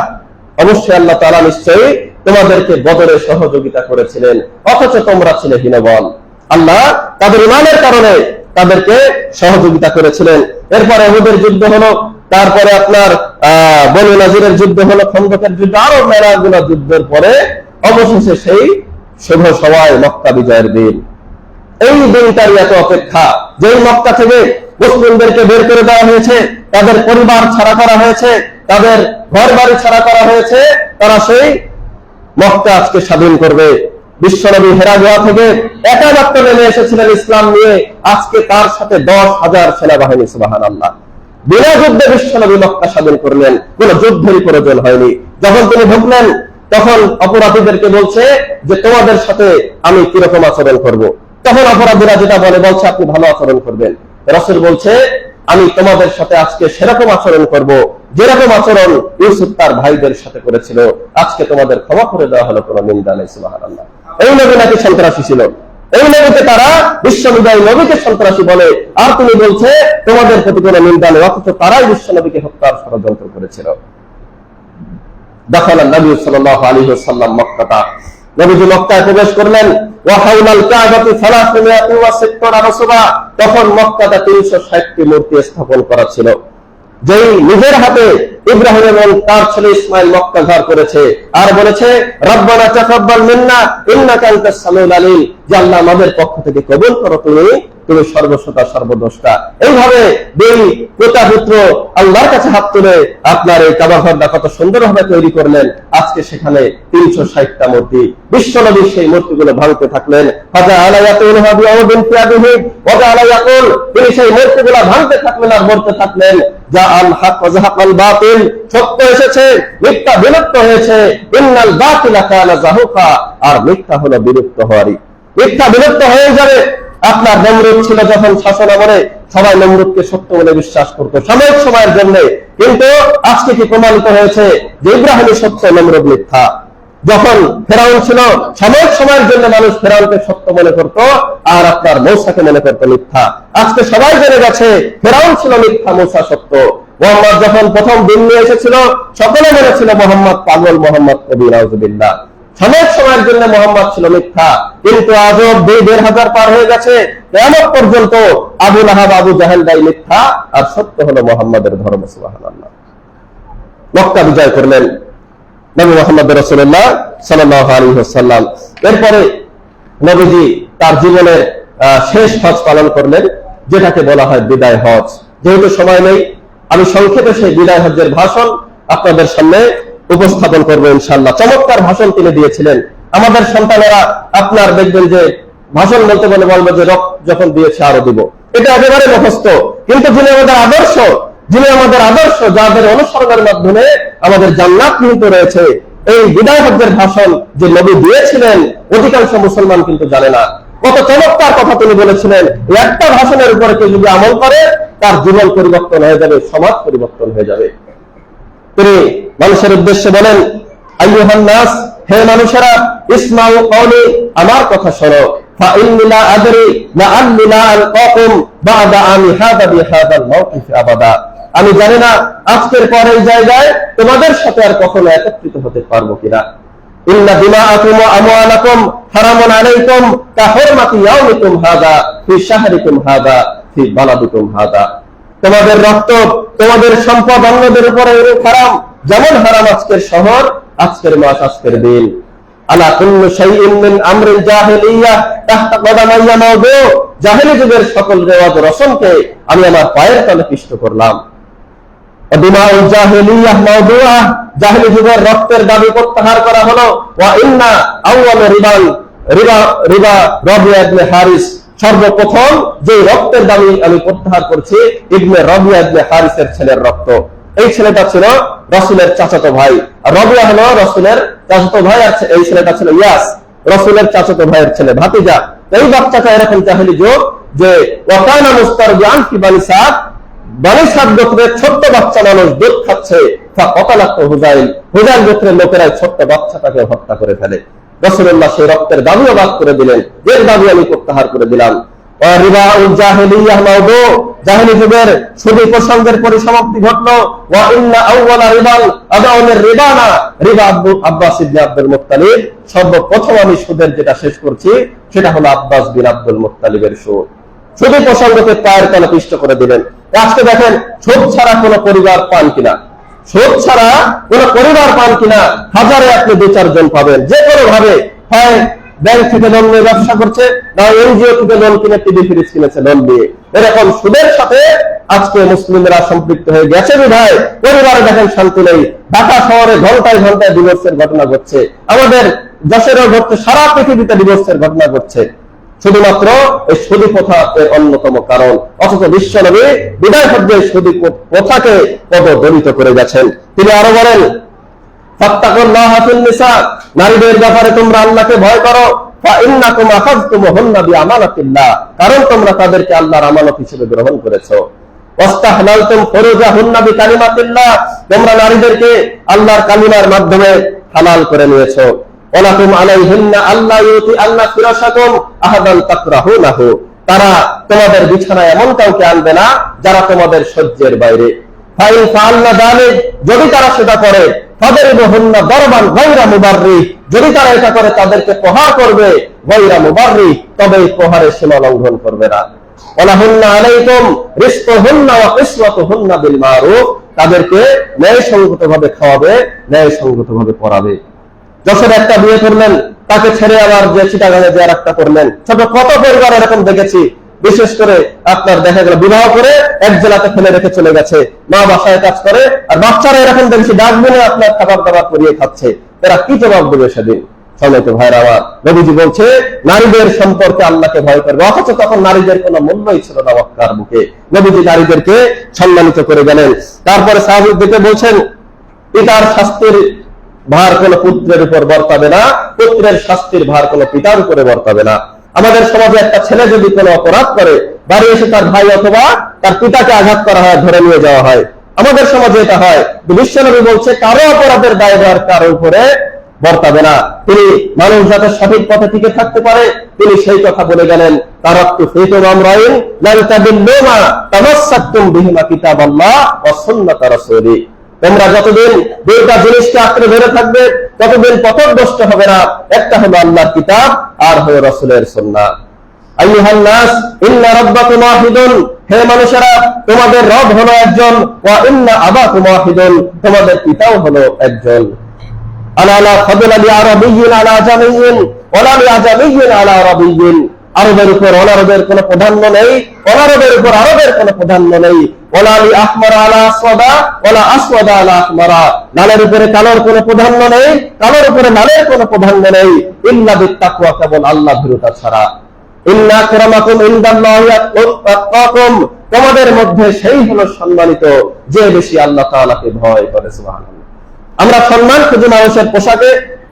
অবশ্যই আল্লাহ তাআলা নিশ্চয়ই তোমাদেরকে বদরে সহযোগিতা করেছিলেন, অথচ তোমরা ছিলে হীনবল। আল্লাহ তাদের ঈমানের কারণে তাদেরকে সহযোগিতা করেছিলেন। এরপরে উহুদের যুদ্ধ হলো, তারপরে আপনার বনু নাজিরের যুদ্ধ হলো, খন্দকের যুদ্ধ, আরো মেলাগুলো যুদ্ধের পরে অবশেষে সেই শুভ সময় মক্কা বিজয়ের দিন। এই দিনটারই এত অপেক্ষা, যেই মক্কা থেকে মুসলিমদেরকে বের করে দেওয়া হয়েছে, তাদের পরিবার ছাড়া করা হয়েছে, তাদের ঘর বাড়ি ছাড়া করা হয়েছে, তারা সেই মক্কা আজকে স্বাধীন করবে। বিশ্বনবী হেরা গুহা থেকে একামাত্র নেমে এসেছিলেন ইসলাম নিয়ে, আজকে তার সাথে 10,000 সেনাবাহিনী। সুবহানাল্লাহ। বিনা যুদ্ধে বিশ্বনবী মক্কা স্বাধীন করলেন, কোন যুদ্ধেরই প্রয়োজন হয়নি। যখন তিনি ঢুকলেন তখন অপরাধীদেরকে বলছে যে তোমাদের সাথে আমি কিরকম আচরণ করব। তখন অপরাধীরা যেটা বলছে আপনি ভালো আচরণ করবেন। রাসূল বলছে আমি তোমাদের সাথে আজকে সেরকম আচরণ করব যেরকম আচরণ ইউসুফ তার ভাইদের সাথে করেছিল। আজকে তোমাদের ক্ষমা করে দেওয়া হলো, কোনো নিন্দা নেই। সুবহানাল্লাহ। এই নবী নাকি সন্ত্রাসী ছিল, এই নবীকে তারা বিশ্ববিদ্যালয় নবীকে সন্ত্রাসী বলে, আর তুমি বলছে তোমাদের প্রতি কোনো নিন্দা নেই, অথচ তারাই বিশ্বনবীকে হত্যার ষড়যন্ত্র করেছিল। দাখালান নবী সাল্লাল্লাহু আলাইহি ওয়াসাল্লাম মক্কাতা, নবীজি মক্কায় প্রবেশ করলেন। ওয়া হাওলাল কাবাতি 360 রাসূবা, তখন মক্কাতে 360টি মূর্তি স্থাপন করা ছিল, যেই নিজের হাতে ইব্রাহিম এবং তার ছেলে ইসমাইল মক্কা ঘর করেছে, আর বলেছে রব্বানা তাকাব্বাল মিন্না ইন্নাকা আনতাস সামিউল আলিম, যে আল্লাহ আমাদের পক্ষ থেকে কবুল করো, তুমি সর্বশ্রোতা সর্বদ্রষ্টা। এইভাবে দুই পিতা পুত্র আল্লাহর কাছে হাত তুলে আপনার এই কাবা ঘরটা কত সুন্দরভাবে তৈরি করলেন। আজকে সেখানে 360টা মূর্তি, বিশ্বনবী সেই মূর্তিগুলো ভাঙতে থাকলেন। তিনি সেই মূর্তিগুলো ভাঙতে থাকলেন আর বলতে থাকলেন যা আল হক ওয়া যাহাকাল বাতিল, সত্য এসেছে, মিথ্যা বিলুপ্ত হয়েছে। ইন্নাল বাতিলা কানা যাহুকা, আর মিথ্যা হলো বিলুপ্ত হওয়ারই। মিথ্যা বিলুপ্ত হয়ে যাবে। আপনার নমরুদ ছিল যখন শাসন আমলে, সবাই নমরুদকে সত্য বলে বিশ্বাস করতো সাময়িক সময়ের জন্য, কিন্তু আজকে কি প্রমাণিত হয়েছে যে ইব্রাহিম সত্য, নমরুদ মিথ্যা। যখন ফেরাউন ছিল, সাময়িক সময়ের জন্য মানুষ ফেরাউনকে সত্য মনে করত, আর আপনার মূসাকে মনে করত মিথ্যা। আজকে সবাই জেনে গেছে ফেরাউন ছিল মিথ্যা, মূসা সত্য। মুহাম্মদ যখন প্রথম দিন নিয়ে এসেছিল, সকলে বলেছিল মোহাম্মদ পাগল, মোহাম্মদ কবি, নাউযুবিল্লাহ। সাময়িক সময়ের জন্য মোহাম্মদ ছিল মিথ্যা, কিন্তু আজও 2,500 পার হয়ে গেছে, কিয়ামত পর্যন্ত আবু লাহাব, আবু জাহেল দাই মিথ্যা, আর সত্য হলো মোহাম্মদের ধর্ম। সুবহানাল্লাহ। মক্কা বিজয় করলেন নবী মুহাম্মদ রাসূলুল্লাহ সাল্লাল্লাহু আলাইহি ওয়াসাল্লাম। এরপরে নবীজি তার জীবনের শেষ হজ পালন করলেন, যেটাকে বলা হয় বিদায় হজ। যেহেতু সময় নেই, আমি সংক্ষেপে সেই বিদায় হজ্জের ভাষণ আপনাদের সামনে উপস্থাপন করবো ইনশাআল্লাহ। চমৎকার ভাষণ তিনি দিয়েছিলেন। আমাদের সন্তানেরা আপনার দেখবেন যে ভাষণ বলতে বলে বলবে যে রক্ত যখন দিয়েছে আরো দিব, এটা একেবারে মুখস্থ। কিন্তু যিনি আমাদের আদর্শ, যাদের অনুসরণের মাধ্যমে আমাদের জান্নাত নিহিত রয়েছে, এই বিদায় হজ্জের ভাষণ যে নবী দিয়েছিলেন, অধিকাংশ মুসলমান কিন্তু জানে না। কত চমৎকার কথা তিনি বলেছিলেন। একটা ভাষণের উপরে কেউ যদি আমল করে, তার জীবন পরিবর্তন হয়ে যাবে, সমাজ পরিবর্তন হয়ে যাবে। তিনি মানুষের উদ্দেশ্যে বলেন, আইয়ুহান নাস, হে মানুষেরা, ইসমাউ কওলি, আমার কথা শোনো। ফাইন্নী লা আদরি লাআল্লি লা আলকাকুম বা'দা আমি হাদা বিহাদাল মাওকিফ আবাদা, আমি জানি না আজকের পর এই জায়গায় তোমাদের সাথে আর কখনো একত্রিত হতে পারবো কিনা। ইন্না দিমাআকুম ওয়া আমওয়ালাকুম হারামুন আলাইকুম কাহুরমাতি ইয়াউমিকুম হাদা ফি শাহরিকুম হাদা ফি বালাদিকুম হাদা, তোমাদের রক্ত, তোমাদের সম্পদ অন্যদের উপরে হারাম, যেমন হারাম আজকের শহর, আজকের মাস, আজকের দিন। আলা কুল্লু শাইইন মিন আমরিল জাহিলিয়াহ তাহতা কদামাইয়া মাওদু, জাহেলি যুগের সকল রেওয়াজ রসমকে আমি আমার পায়ের তলে পিষ্ট করলাম। দিমাউল জাহিলিয়াহ মাওদুআহ, জাহিলি যুগের রক্তের দাবি প্রত্যাহার করা হলো। ওয়া ইন্না আউয়াল রিবা রাবিয়া ইবনে হারিস, সর্বপ্রথম যে রক্তের দাবি আমি প্রত্যাহার করছি ইবনে রাবিয়া ইবনে হারিসের ছেলের রক্ত। এই ছেলেটা ছিল রাসূলের চাচাতো ভাই, আর রাবিয়া হলো রাসূলের চাচাতো ভাই, আর এই ছেলেটা ছিল ইয়াস, রাসূলের চাচাতো ভাইয়ের ছেলে, ভাতিজা। এই বাচ্চাটা এরকম জাহিলি যুগ যে ওয়াকানা মুস্তারজিআন ফি বানি সাদ, বানি সাদ গোত্রের ছোট্ট বাচ্চা মানুষ দুধ খাচ্ছে, ফাকাতালাতু হুযাইল, হুযাইল গোত্রের লোকেরা ছোট্ট বাচ্চাটাকে হত্যা করে ফেলে। রাসূলুল্লাহ সেই রক্তের দাবিও বাদ করে দিলেন, এর দাবি আমি প্রত্যাহার করে দিলাম। রিবাউল জাহিলিয়াহ মাওদু, জাহিলি যুগের সুদী প্রসঙ্গের পরিসমাপ্তি ঘটলো। ওয়া ইন্না আউওয়ালা রিবাল আদাউনের রিবানা, রিবা আব্বাস ইবনে আব্দুল মুত্তালিব, সর্বপ্রথম আমি সুদের যেটা শেষ করছি সেটা হলো আব্বাস বিন আব্দুল মুত্তালিবের সুদ। সুদী প্রসঙ্গকে পায়ের তলে পিষ্ট করে দিলেন। আজকে দেখেন সুদ ছাড়া কোনো পরিবার পান কিনা, সুদ ছাড়া কোনো পরিবার পান কিনা, হাজারে আপনি 2-4 জন পাবেন। যে কোনো ভাবে হয় ব্যাংক থেকে লোন নিয়ে ব্যবসা করছে, না এনজিও থেকে লোন কিনে টিভি ফ্রিজ কিনেছে লোন দিয়ে। এরকম সুদের সাথে আজকে মুসলিমরা সম্পৃক্ত হয়ে গেছে বিধায় পরিবারে দেখেন শান্তি নেই। ঢাকা শহরে ঘন্টায় ঘন্টায় ডিভোর্সের ঘটনা ঘটছে, আমাদের দেশেরও ঘটছে, সারা পৃথিবীতে ডিভোর্সের ঘটনা ঘটছে, শুধুমাত্র এই সুদী প্রথা এর অন্যতম কারণ। অথচ বিশ্বনবী বিদায় পর্যায়ে সুদী প্রথাকে পদদলিত করে গেছেন। তিনি আরো বলেন, ফাত্তাকুল্লাহা ফিন নিসা, নারীদের ব্যাপারে তোমরা আল্লাহকে ভয় করো। ফাইন্নাকুম আখাযতুমুহুন্না বিআমানাতিল্লাহ, কারণ তোমরা তাদেরকে আল্লাহর আমানত হিসেবে গ্রহণ করেছো। ওয়াস্তাহলালতুম ফুরুজাহুন্না বিকালিমাতিল্লাহ, তোমরা নারীদেরকে আল্লাহর কালিমার মাধ্যমে হালাল করে নিয়েছো। ওয়ালাকুম আলাইহিন্না আল্লা ইউতি আল্লাহ ফিরাশাকুম আহাদান তাকরাহুনাহু, তারা তোমাদের বিছানায় এমন কাউকে আনবে না যারা তোমাদের সহ্যের বাইরে। ফাইন ফাআলনা যালিক, যদি তারা সেটা করে, ফাদরিবুহুন্না দারবান গায়রা মুবাররিহ, যদি তারা এটা করে তাদেরকে প্রহার করবে, গায়রা মুবাররিহ, তবে এই প্রহারের সীমা লঙ্ঘন করবে না। ওয়ালাহুন্না আলাইকুম রিজকুহুন্না ওয়া কিসওয়াতুহুন্না বিল মারুফ, তাদেরকে ন্যায়সঙ্গতভাবে খাওয়াবে, ন্যায়সঙ্গতভাবে পড়াবে। যশোরে একটা বিয়ে করলেন, তাকে ছেড়ে আবার যে চিটাগাঙে যে আরেকটা করলেন, ছোট কত পরিবার এরকম দেখেছি। বিশেষ করে আপনার দেখা গেল বিবাহ করে এক জেলাতে ফেলে রেখে চলে গেছে, মা বাসায় কাজ করে, আর বাচ্চারা এরকম দেখছি ডাস্টবিনে আপনার খাবার দাবার করিয়ে খাচ্ছে। এরা কি জবাব দেবে সেদিন? সম্মানিত ভাইরা আমার, নবীজি বলছে নারীদের সম্পর্কে আল্লাহকে ভয় করবে। অথচ তখন নারীদের কোনো মূল্যই ছিল না মক্কার বুকে। নবীজি নারীদেরকে সম্মানিত করে গেলেন। তারপরে সাহাবীদেরকে বলছেন, পিতার শাস্তির ভার কোনো পুত্রের উপর বর্তাবে না, পুত্রের শাস্তির ভার কোনো পিতার উপরে বর্তাবে না। আমাদের সমাজে একটা ছেলে যদি কোনো অপরাধ করে, বাড়ি এসে তার ভাই অথবা তার পিতাকে আঘাত করা হয়, ধরে নিয়ে যাওয়া হয়। আমাদের সমাজে এটা হয়। বিশ্বনবী বলছে কারো অপরাধের দায়ভার কারো উপরে বর্তাবে না। তিনি মানুষ যাতে সঠিক পথে টিকে থাকতে পারে, তিনি সেই কথা বলে গেলেন, তারাক্তু ফীকুম আমরাইন লান তাদিল্লুমা তামাসসাকতুম বিহিমা কিতাবাল্লাহ ওয়া সুন্নাত রাসূলি, তোমরা যতদিন দুইটা জিনিসকে আঁকড়ে ধরে থাকবে ততদিন পথভ্রষ্ট হবে না। একটা হলো আল্লাহর কিতাব, আর হলো রাসূলের সুন্নাহ। আইয়ুহান নাস ইন্না রাব্বাকুম ওয়াহিদুন, হে মানুষেরা তোমাদের রব হলো একজন। ওয়া ইন্না আবাকুম ওয়াহিদুন, তোমাদের পিতাও হলো একজন। আলা লা ফাদলা লি আরাবিয়্যিন আলা আজামিয়্যিন ওয়ালা লি আজামিয়্যিন আলা আরাবিয়্যিন, আরবের উপর অনারবের কোনো প্রাধান্য নেই, অনারবের উপর আরবের কোনো প্রাধান্য নেই। ওয়ালা লি আহমারা আলা আসওয়াদা ওয়ালা আসওয়াদা আলা আহমারা, লালের উপরে কালোর কোনো প্রাধান্য নেই, কালোর উপরে লালের কোনো প্রাধান্য নেই। ইল্লা বিত্তাকওয়া, কেবল আল্লাহ ভীরুতা ছাড়া। ইন্না আকরামাকুম ইনদাল্লাহি আতকাকুম, তোমাদের মধ্যে সেই হলো সম্মানিত যে বেশি আল্লাহ তাআলাকে ভয় করে। সুবহানাল্লাহ। আমরা সম্মান খুঁজি মানুষের পোশাকে,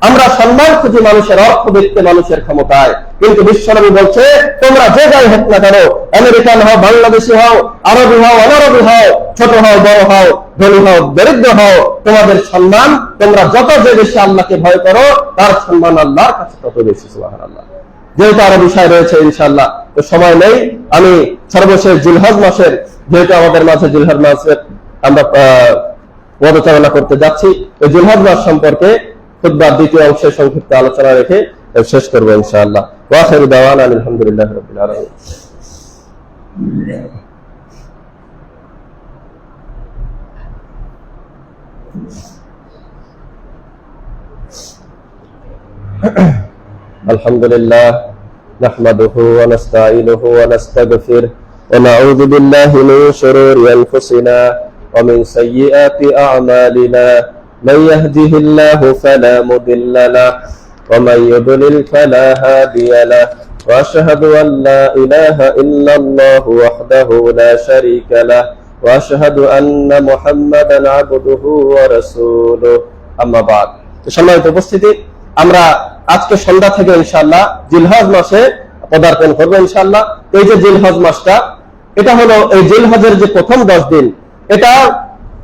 আমরা সম্মান খুঁজি মানুষের অর্থ দেখতে, মানুষের ক্ষমতায়, কিন্তু বিশ্বনবী বলছে তোমরা যে যাই হোক না কেন, আমেরিকান হও, বাংলাদেশি হও, আরবি হও, অনারবি হও, ছোট হও, বড় হও, ধনী হও, দরিদ্র হও, তোমাদের সম্মান তোমরা যত যে বেশি আল্লাহকে ভয় করো, তার সম্মান আল্লাহর কাছে তত বেশি। সুবহানাল্লাহ। যেহেতু আরো বিষয় রয়েছে ইনশাআল্লাহ, তো সময় নেই। আমি সর্বশেষ জিলহজ মাসের, যেহেতু আমাদের মাঝে জিলহজ মাসের আমরা পদচারণা করতে যাচ্ছি, ওই জিলহজ মাস সম্পর্কে খুতবার দ্বিতীয় অংশে সংক্ষিপ্ত আলোচনা রেখে শেষ করবো ইনশাআল্লাহ। ওয়া আখিরু দাওয়ানা আলহামদুলিল্লাহি রাব্বিল আলামিন। আলহামদুলিল্লাহ নাহমাদুহু ওয়া নাস্তাঈনুহু ওয়া নাস্তাগফিরুহু ওয়া নাউযু বিল্লাহি মিন শুরুরি আনফুসিনা ومن سيئات أعمالنا من يهده الله فلا مضل له ومن يضلل فلا هادي له وأشهد أن لا إله إلا الله وحده لا شريك له وأشهد أن محمدا عبده ورسوله أما بعد সম্মানিত উপস্থিতি আমরা আজকে সন্ধ্যা থেকে ইনশাআল্লাহ জিলহজ মাসে পদার্পণ করব ইনশাআল্লাহ। এই যে জিলহজ মাসটা, এটা হলো এই জিলহজের যে প্রথম 10 দিন, এটা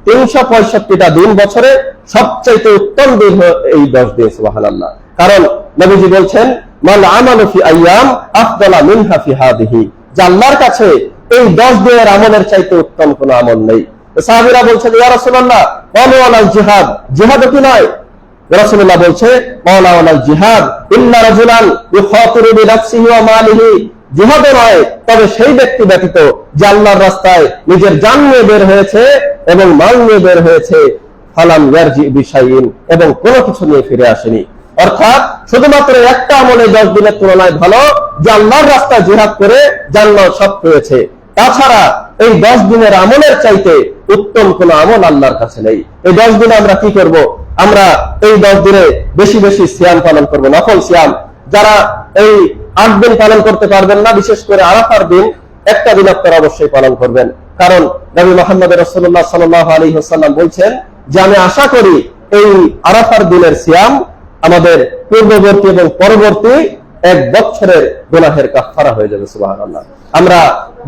365টা দিন বছরে সবচেয়ে উত্তম দিন এই 10 দিন। সুবহানাল্লাহ। কারণ নবীজি বলছেন মাল আমালু ফি আইয়াম আফদালা মিনহা ফি হাদিহি, যে আল্লাহর কাছে এই 10 দিনের আমলের চাইতে উত্তম কোনো আমল নেই। সাহাবীরা বলছেন ইয়া রাসূলুল্লাহ ওয়ালা জিহাদ, জিহাদ কি নয়? রাসূলুল্লাহ বলছে ওয়ালা জিহাদ ইল্লা রাজুলান ইখাতিরু বিনাফসিহি ওয়া মালিহি, জিহাদ নয় তবে সেই ব্যক্তি ব্যতীত যে আল্লাহর রাস্তায় নিজের জান নিয়ে বের হয়েছে এবং মাল নিয়ে বের হয়েছে, ফালাম ইয়ারজি বিশাইইন, এবং কোনো কিছু নিয়ে ফিরে আসেনি। অর্থাৎ শুধুমাত্র একটা আমলে 10 দিনের তুলনায় ভালো যে আল্লাহর রাস্তায় জিহাদ করে জান্নাত সব পেয়েছে। তাছাড়া এই 10 দিনের আমলের চাইতে উত্তম কোনো আমল আল্লাহর কাছে নেই। এই 10 দিনে আমরা কি করব? আমরা এই 10 দিনে বেশি বেশি সিয়াম পালন করব, নফল সিয়াম। যারা এই 8 দিন পালন করতে পারবেন না, বিশেষ করে আরাফার দিন, একটা দিন আপনারা অবশ্যই পালন করবেন। কারণ নবী মুহাম্মদ রাসূলুল্লাহ সাল্লাল্লাহু আলাইহি ওয়াসাল্লাম বলছেন যে আমি আশা করি এই আরাফার দিনের সিয়াম আমাদের পূর্ববর্তী এবং পরবর্তী 1 বছরের গুনাহের কাফারা হয়ে যাবে। সুবহানাল্লাহ। আমরা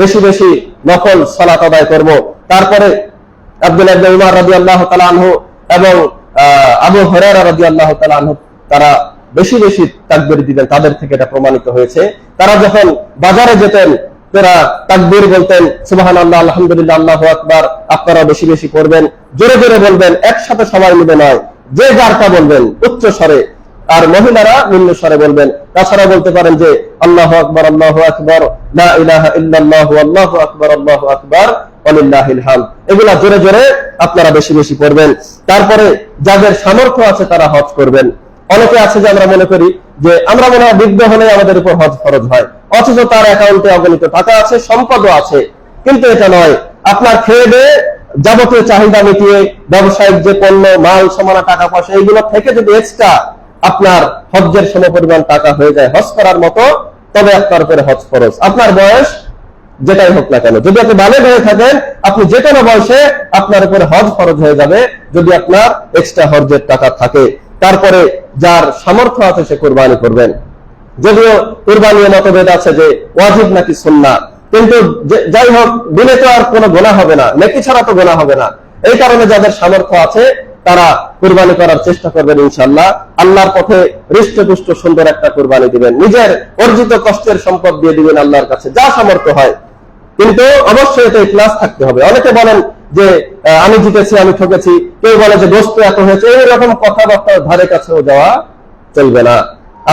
বেশি বেশি নফল সালাত আদায় করব। তারপরে আব্দুল্লাহ ইবনে উমর রাদিয়াল্লাহু তাআলা আনহু এবং আবু হুরায়রা রাদিয়াল্লাহু তাআলা আনহু তারা বেশি বেশি তাকবীর দিতেন, তাদের থেকে এটা প্রমাণিত হয়েছে। তারা যখন বাজারে যেতেন তারা তাকবীর বলতেন, সুবহানাল্লাহ, আলহামদুলিল্লাহ, আল্লাহু আকবার। আপনারা বেশি বেশি করবেন, জোরে জোরে বলবেন, একসাথে সবাই মিলে নয়, যে যারটা বলবেন উচ্চ স্বরে, আর মহিলারা নিম্ন স্বরে বলবেন। তাছাড়া বলতে পারেন যে আল্লাহু আকবার, আল্লাহু আকবার, লা ইলাহা ইল্লাল্লাহ, আল্লাহু আকবার, আল্লাহু আকবার, ওয়ালিল্লাহিল হামদ। এগুলা জোরে জোরে আপনারা বেশি বেশি করবেন। তারপরে যাদের সামর্থ্য আছে তারা হজ করবেন। অনেকে আছে যে আমরা মনে করি যে আমরা মনে হয় বৃদ্ধ হলে আমাদের উপর হজ ফরজ হয়, অথচ তার অ্যাকাউন্টে অগণিত টাকা আছে, সম্পদও আছে। কিন্তু এটা নয়। আপনার খেয়ে দিয়ে যাবতীয় চাহিদা মিটিয়ে ব্যবসায়িক যে পণ্য, মাল, সমানা, টাকা পয়সা, এইগুলো থেকে যদি এক্সট্রা আপনার হজ্জের সমপরিমাণ টাকা হয়ে যায় হজ করার মতো, তবে আপনার উপরে হজ ফরজ। আপনার বয়স যেটাই হোক না কেন, যদি আপনি বালেগ হয়ে থাকেন, আপনি যে কোনো বয়সে আপনার উপরে হজ ফরজ হয়ে যাবে যদি আপনার এক্সট্রা হজ্জের টাকা থাকে। তারপরে যার সামর্থ্য আছে সে কুরবানি করবেন। যদিও কুরবানির মতভেদ আছে যে ওয়াজিব নাকি সুন্নাহ, কিন্তু যাই হোক দিলে তো আর কোনো গুনাহ হবে না, নেকি ছাড়া তো গুনাহ হবে না। এই কারণে যাদের সামর্থ্য আছে তারা কুরবানি করার চেষ্টা করবেন ইনশাআল্লাহ। আল্লাহর পথে হৃষ্টপুষ্ট সুন্দর একটা কুরবানি দিবেন, নিজের অর্জিত কষ্টের সম্পদ দিয়ে দিবেন আল্লাহর কাছে, যা সামর্থ্য হয়। কিন্তু অবশ্যই এটা ইখলাস থাকতে হবে। অনেকে বলেন যে আমি জিতেছি, আমি ঠকেছি, কেউ বলে যে দোস্ত এত হয়েছে, এইরকম কথাবার্তার ধারে কাছেও যাওয়া চলবে না।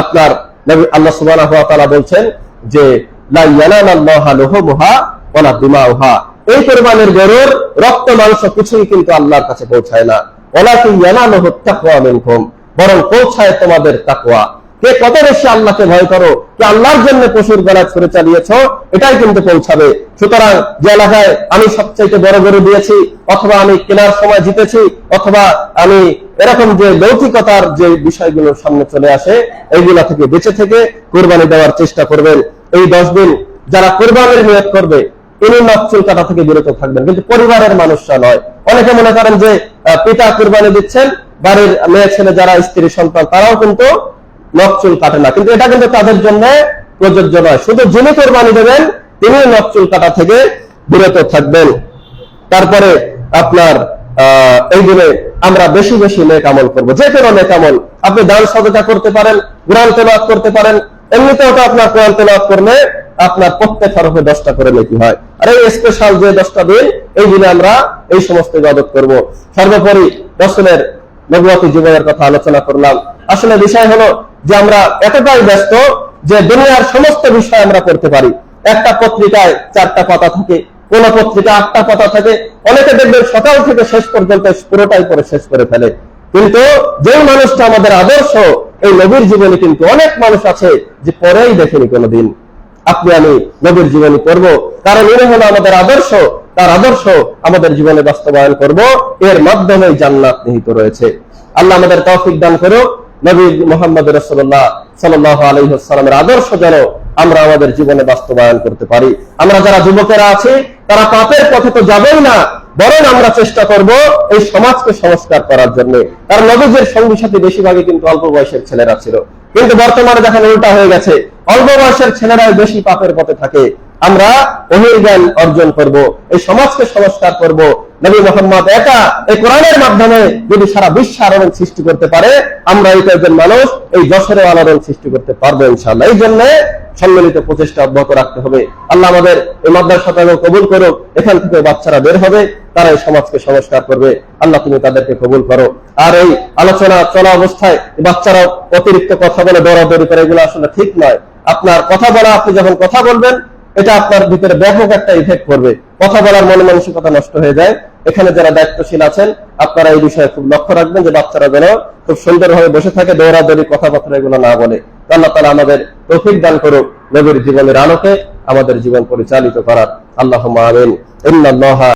আপনার নবী আল্লাহ সুবহানাহু ওয়া তাআলা বলছেন যে লা ইয়ানালাল্লাহু লুহুমুহা ওয়ালা দিমাউহা, এই কুরবানির গরুর রক্ত মাংস কিছুই কিন্তু আল্লাহর কাছে পৌঁছায় না। ওয়ালাকিন ইয়ানালুহু তাকওয়া মিনকুম, বরং পৌঁছায় তোমাদের তাকওয়া। কে কত বেশি আল্লাহকে ভয় করো, কে আল্লাহর জন্য পশুর গলা ছুড়ে চালিয়েছ, এটাই কিন্তু পৌঁছাবে। সুতরাং যে এলাকায় আমি সবচাইতে বড় গরু দিয়েছি, অথবা আমি কেনার সময় জিতেছি, অথবা আমি এরকম যে লৌকিকতার যে বিষয়গুলো সামনে চলে আসে, এইগুলা থেকে বেঁচে থেকে কুরবানি দেওয়ার চেষ্টা করবেন। এই 10 দিন যারা কুরবানির নিয়ত করবে তিনি নখ চুল কাটা থেকে বিরত থাকবেন, কিন্তু পরিবারের মানুষরা নয়। অনেকে মনে করেন যে পিতা কুরবানি দিচ্ছেন, বাড়ির মেয়ে ছেলে যারা স্ত্রী সন্তান তারাও কিন্তু নখ চুল কাটে না, কিন্তু এটা কিন্তু তাদের জন্য প্রযোজ্য নয়। শুধু যিনি কুরবানি দেবেন তিনি নখ চুল কাটা থেকে বিরত থাকবেন। তারপরে আপনার এই দিনে আমরা বেশি বেশি নেক আমল করব, যে কোনো নেক আমল। আপনি দান সাদকা করতে পারেন, কোরআন তেলাওয়াত করতে পারেন, এমনিতেও তো আপনার কোরআন তেলাওয়াত করলে আপনার প্রত্যেক হরফে 10টা করে নেকি হয়। আর এই স্পেশাল যে 10টা দিন, এই দিনে আমরা এই সমস্ত ইবাদত করব। সর্বোপরি রাসূলের নবুয়তি জীবনের কথা আলোচনা করলাম। আসলে বিষয় হলো যে আমরা এতটাই ব্যস্ত যে দুনিয়ার সমস্ত বিষয় আমরা করতে পারি। একটা পত্রিকায় 4টা পাতা থাকে, কোন পত্রিকা 8টা পাতা থাকে। অনেকে দেখবেন সকাল থেকে শেষ পর্যন্ত পুরোটাই পড়ে শেষ করে ফেলে। কিন্তু যে মানুষটা আমাদের আদর্শ, এই নবীর জীবনে কিন্তু অনেক মানুষ আছে যে পরেই দেখেনি কোনোদিন। আপনি আমি নবীর জীবনী পড়ব, কারণ ইনি হলো আমাদের আদর্শ। তার আদর্শ আমাদের জীবনে বাস্তবায়ন করব, এর মাধ্যমে জান্নাত নিহিত রয়েছে। আল্লাহ আমাদের তৌফিক দান করুক। নবী মুহাম্মদ রাসূলুল্লাহ সাল্লাল্লাহু আলাইহি ওয়াসাল্লামের আদর্শ যেন আমরা আমাদের জীবনে বাস্তবায়ন করতে পারি। আমরা যারা যুবকেরা আছি তারা পাপের পথে তো যাবেই না, বরং আমরা চেষ্টা করব এই সমাজকে সংস্কার করার জন্য। কারণ নবীজির সঙ্গী সাথী বেশিরভাগই কিন্তু অল্প বয়সের ছেলেরা ছিল, কিন্তু বর্তমানে যখন উল্টা হয়ে গেছে, অল্প বয়সের ছেলেরাই বেশি পাপের পথে থাকে। আমরা ওহির জ্ঞান অর্জন করব, এই সমাজকে সংস্কার করব। নবী মুহাম্মদ একা এই কোরআনের মাধ্যমে যদি সারা বিশ্বে আলোড়ন সৃষ্টি করতে পারে, আমরা এই কয়েকজন মানুষ এই যশোরে আলোড়ন সৃষ্টি করতে পারবো ইনশাআল্লাহ। এই জন্য সম্মিলিত প্রচেষ্টা অব্যাহত রাখতে হবে। আল্লাহ আমাদের এই মাদ্রাসাকে কবুল করুক। এখান থেকে বাচ্চারা বের হবে, তারা এই সমাজকে সংস্কার করবে। আল্লাহ তুমি তাদেরকে কবুল করো। আর এই আলোচনা চলা অবস্থায় বাচ্চারা অতিরিক্ত কথা বলে দৌড়াদৌড়ি করে, এগুলো আসলে ঠিক নয়। আপনার কথা বলা, আপনি যখন কথা বলবেন এটা আপনার ভিতরে ব্যাপক একটা ইফেক্ট করবে, কথা বলার মন মানসিকতা নষ্ট হয়ে যায়। এখানে যারা দায়িত্বশীল আছেন আপনারা এই বিষয়ে খুব লক্ষ্য রাখবেন যে বাচ্চারা যেন খুব সুন্দরভাবে বসে থাকে, দৌড়াদৌড়ি কথাবার্তা এগুলো না বলে। আল্লাহ তাআলা আমাদের তৌফিক দান করুক নবীর জীবনের আলোকে আমাদের জীবন পরিচালিত করার। আল্লাহুম্মা আমিন। ইন্নাল্লাহা